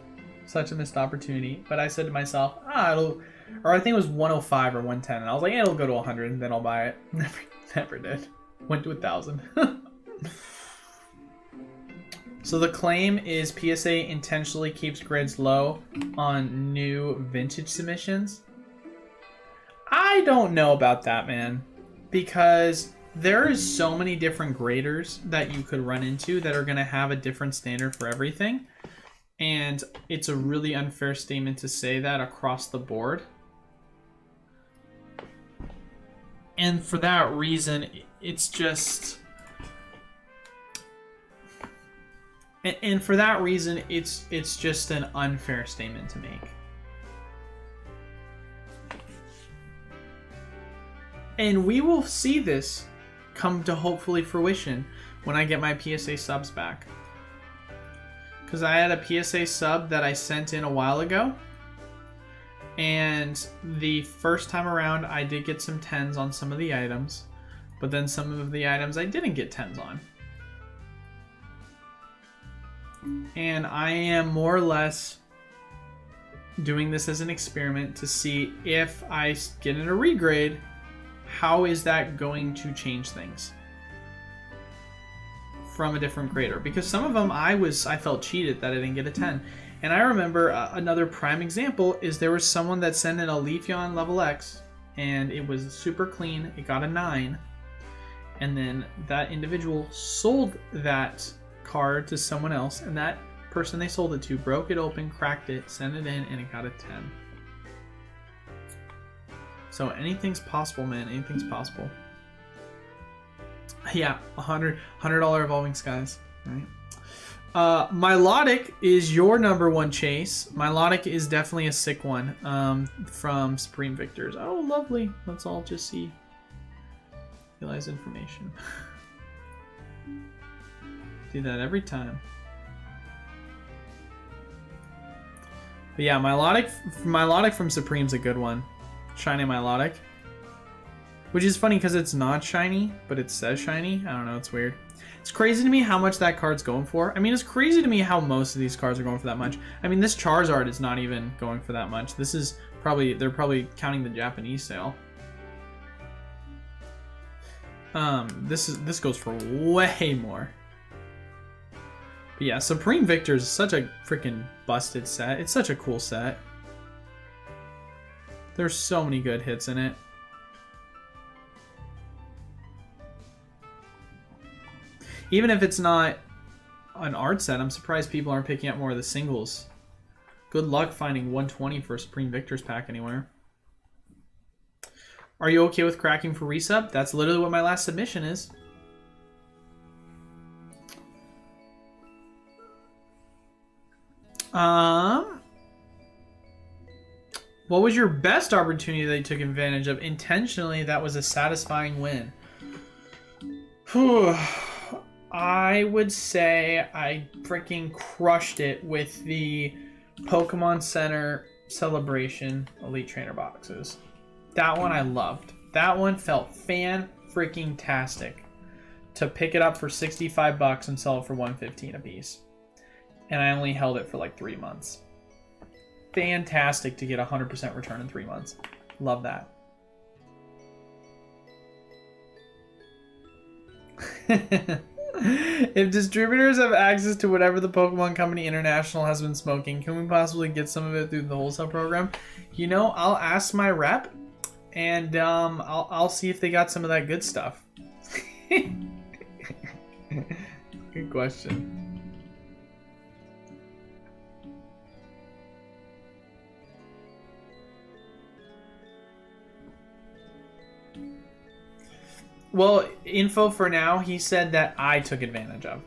such a missed opportunity. But I said to myself, or I think it was 105 or 110, and I was like, it'll go to 100, and then I'll buy it. Never did. Went to 1,000. So the claim is PSA intentionally keeps grids low on new vintage submissions. I don't know about that, man, because there is so many different graders that you could run into that are going to have a different standard for everything. And it's a really unfair statement to say that across the board. And for that reason, it's just... And for that reason, it's just an unfair statement to make. And we will see this come to hopefully fruition when I get my PSA subs back. Because I had a PSA sub that I sent in a while ago. And the first time around, I did get some 10s on some of the items. But then some of the items I didn't get 10s on. And I am more or less doing this as an experiment to see if I get in a regrade, how is that going to change things from a different grader? Because some of them I felt cheated that I didn't get a 10. And I remember another prime example is there was someone that sent in a Leafeon level X and it was super clean. It got a 9. And then that individual sold that card to someone else, and that person they sold it to broke it open, cracked it, sent it in, and it got a 10. So anything's possible, man. Anything's possible. Yeah, $100 Evolving Skies. Right. Milotic is your number one chase. Milotic is definitely a sick one. From Supreme Victors. Oh, lovely. Let's all just see. Realize information. Do that every time. But yeah, Milotic from Supreme's a good one. Shiny Milotic. Which is funny because it's not shiny, but it says shiny. I don't know, it's weird. It's crazy to me how much that card's going for. I mean, it's crazy to me how most of these cards are going for that much. I mean, this Charizard is not even going for that much. This is probably, they're probably counting the Japanese sale. This goes for way more. But yeah, Supreme Victor is such a freaking busted set. It's such a cool set. There's so many good hits in it. Even if it's not an art set, I'm surprised people aren't picking up more of the singles. Good luck finding 120 for a Supreme Victors pack anywhere. Are you okay with cracking for resub? That's literally what my last submission is. What was your best opportunity that you took advantage of intentionally that was a satisfying win? Whew. I would say I freaking crushed it with the Pokemon Center Celebration Elite Trainer boxes. That one I loved. That one felt fan-freaking-tastic. To pick it up for 65 bucks and sell it for 115 a piece. And I only held it for like 3 months. Fantastic to get 100% return in 3 months. Love that. If distributors have access to whatever the Pokemon Company International has been smoking, can we possibly get some of it through the wholesale program? You know, I'll ask my rep, and I'll see if they got some of that good stuff. Good question. Well, info for now, he said that I took advantage of.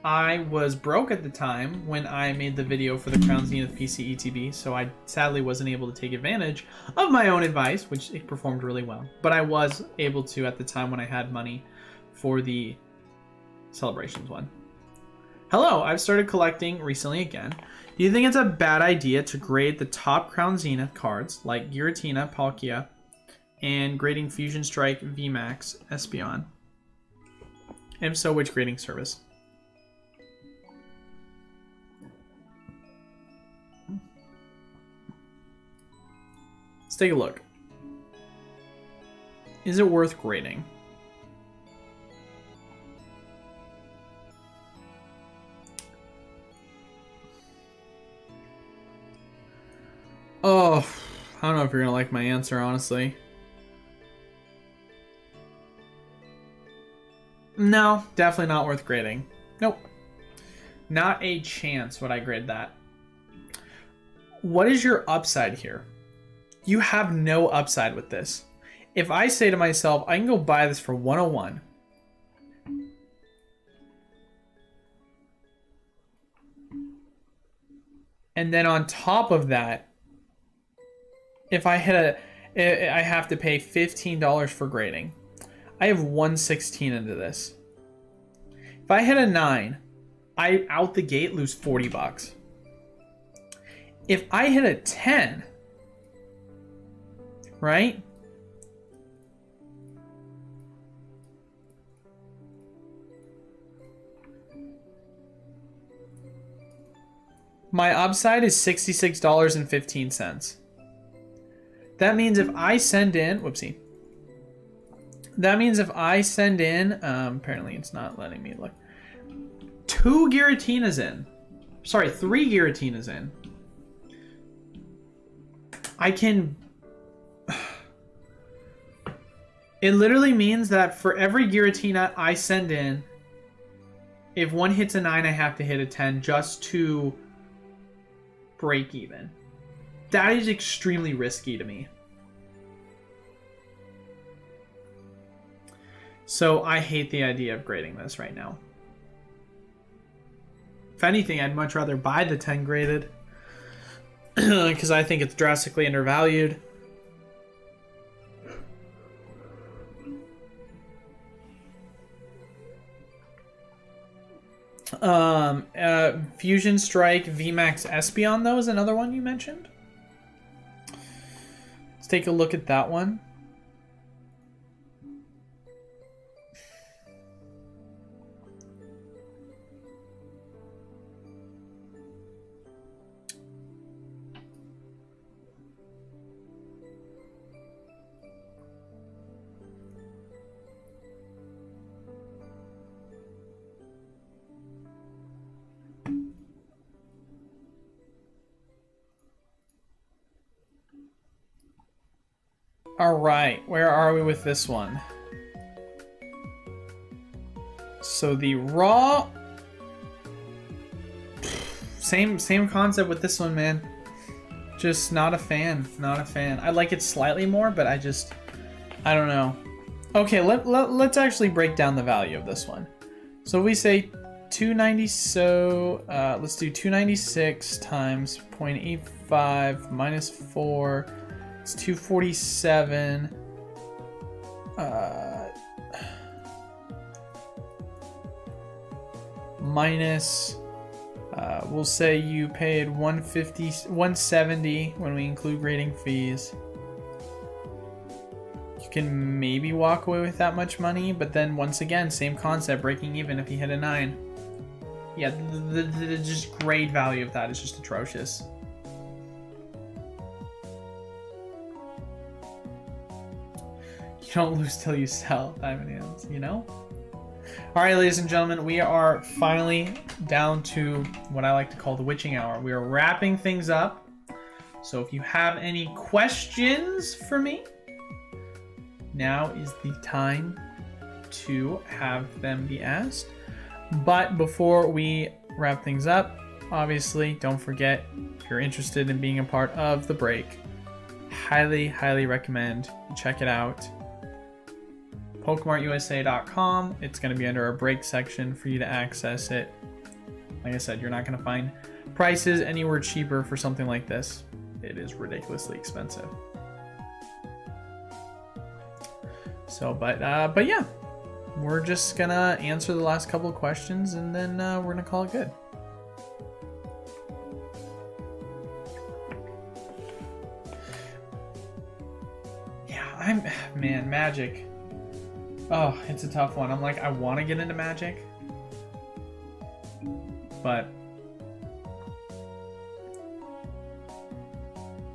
I was broke at the time when I made the video for the Crown Zenith PC ETB, so I sadly wasn't able to take advantage of my own advice, which it performed really well. But I was able to at the time when I had money for the Celebrations one. Hello, I've started collecting recently again. Do you think it's a bad idea to grade the top Crown Zenith cards, like Giratina, Palkia, and grading Fusion Strike, VMAX, Espeon? And if so, which grading service? Let's take a look. Is it worth grading? Oh, I don't know if you're gonna like my answer, honestly. No, definitely not worth grading. Nope. Not a chance would I grade that. What is your upside here? You have no upside with this. If I say to myself, I can go buy this for 101. And then on top of that, if I hit I have to pay $15 for grading. I have 116 into this. If I hit a 9, I out the gate lose 40 bucks. If I hit a 10, right? My upside is $66.15. That means if I send in, whoopsie. That means if I send in, apparently it's not letting me look. 2 Giratinas in. Sorry, 3 Giratinas in. I can... It literally means that for every Giratina I send in, If one hits a 9, I have to hit a 10 just to break even. That is extremely risky to me. So I hate the idea of grading this right now. If anything, I'd much rather buy the 10 graded because I think it's drastically undervalued. Fusion Strike VMAX Espeon, though, is another one you mentioned. Let's take a look at that one. All right, where are we with this one? So the raw, same concept with this one, man. Just not a fan, not a fan. I like it slightly more, but I don't know. Okay, let's actually break down the value of this one. So we say 290. So let's do 296 times 0.85 minus 4. It's 247. Minus, we'll say you paid 170 when we include grading fees. You can maybe walk away with that much money, but then once again, same concept, breaking even if you hit a 9. Yeah, the just grade value of that is just atrocious. You don't lose till you sell, Diamond Hands, you know? Alright, ladies and gentlemen, we are finally down to what I like to call the witching hour. We are wrapping things up. So if you have any questions for me, now is the time to have them be asked. But before we wrap things up, obviously, don't forget, if you're interested in being a part of the break, highly, highly recommend you check it out. PokemartUSA.com. It's going to be under our break section for you to access it. Like I said, you're not going to find prices anywhere cheaper for something like this. It is ridiculously expensive. So, but yeah, we're just gonna answer the last couple of questions and then we're gonna call it good. Yeah, man, Magic. Oh, it's a tough one. I'm like, I want to get into Magic, but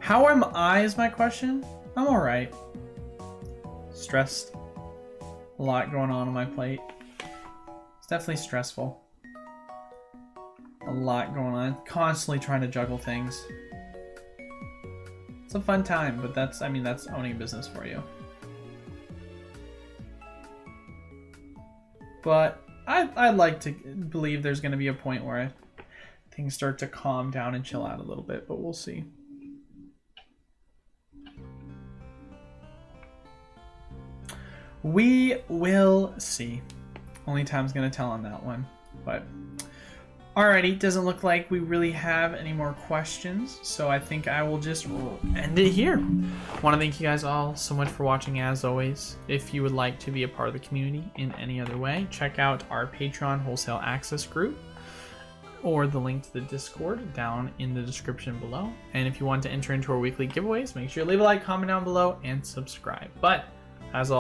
how am I is my question. I'm all right. Stressed. A lot going on my plate. It's definitely stressful. A lot going on. Constantly trying to juggle things. It's a fun time, but that's owning a business for you. But I'd like to believe there's going to be a point where things start to calm down and chill out a little bit, but we'll see. We will see. Only time's going to tell on that one. But alrighty, doesn't look like we really have any more questions, so I think I will just end it here. Want to thank you guys all so much for watching as always. If you would like to be a part of the community in any other way, check out our Patreon wholesale access group or the link to the Discord down in the description below. And if you want to enter into our weekly giveaways, make sure you leave a like, comment down below, and subscribe. But as always,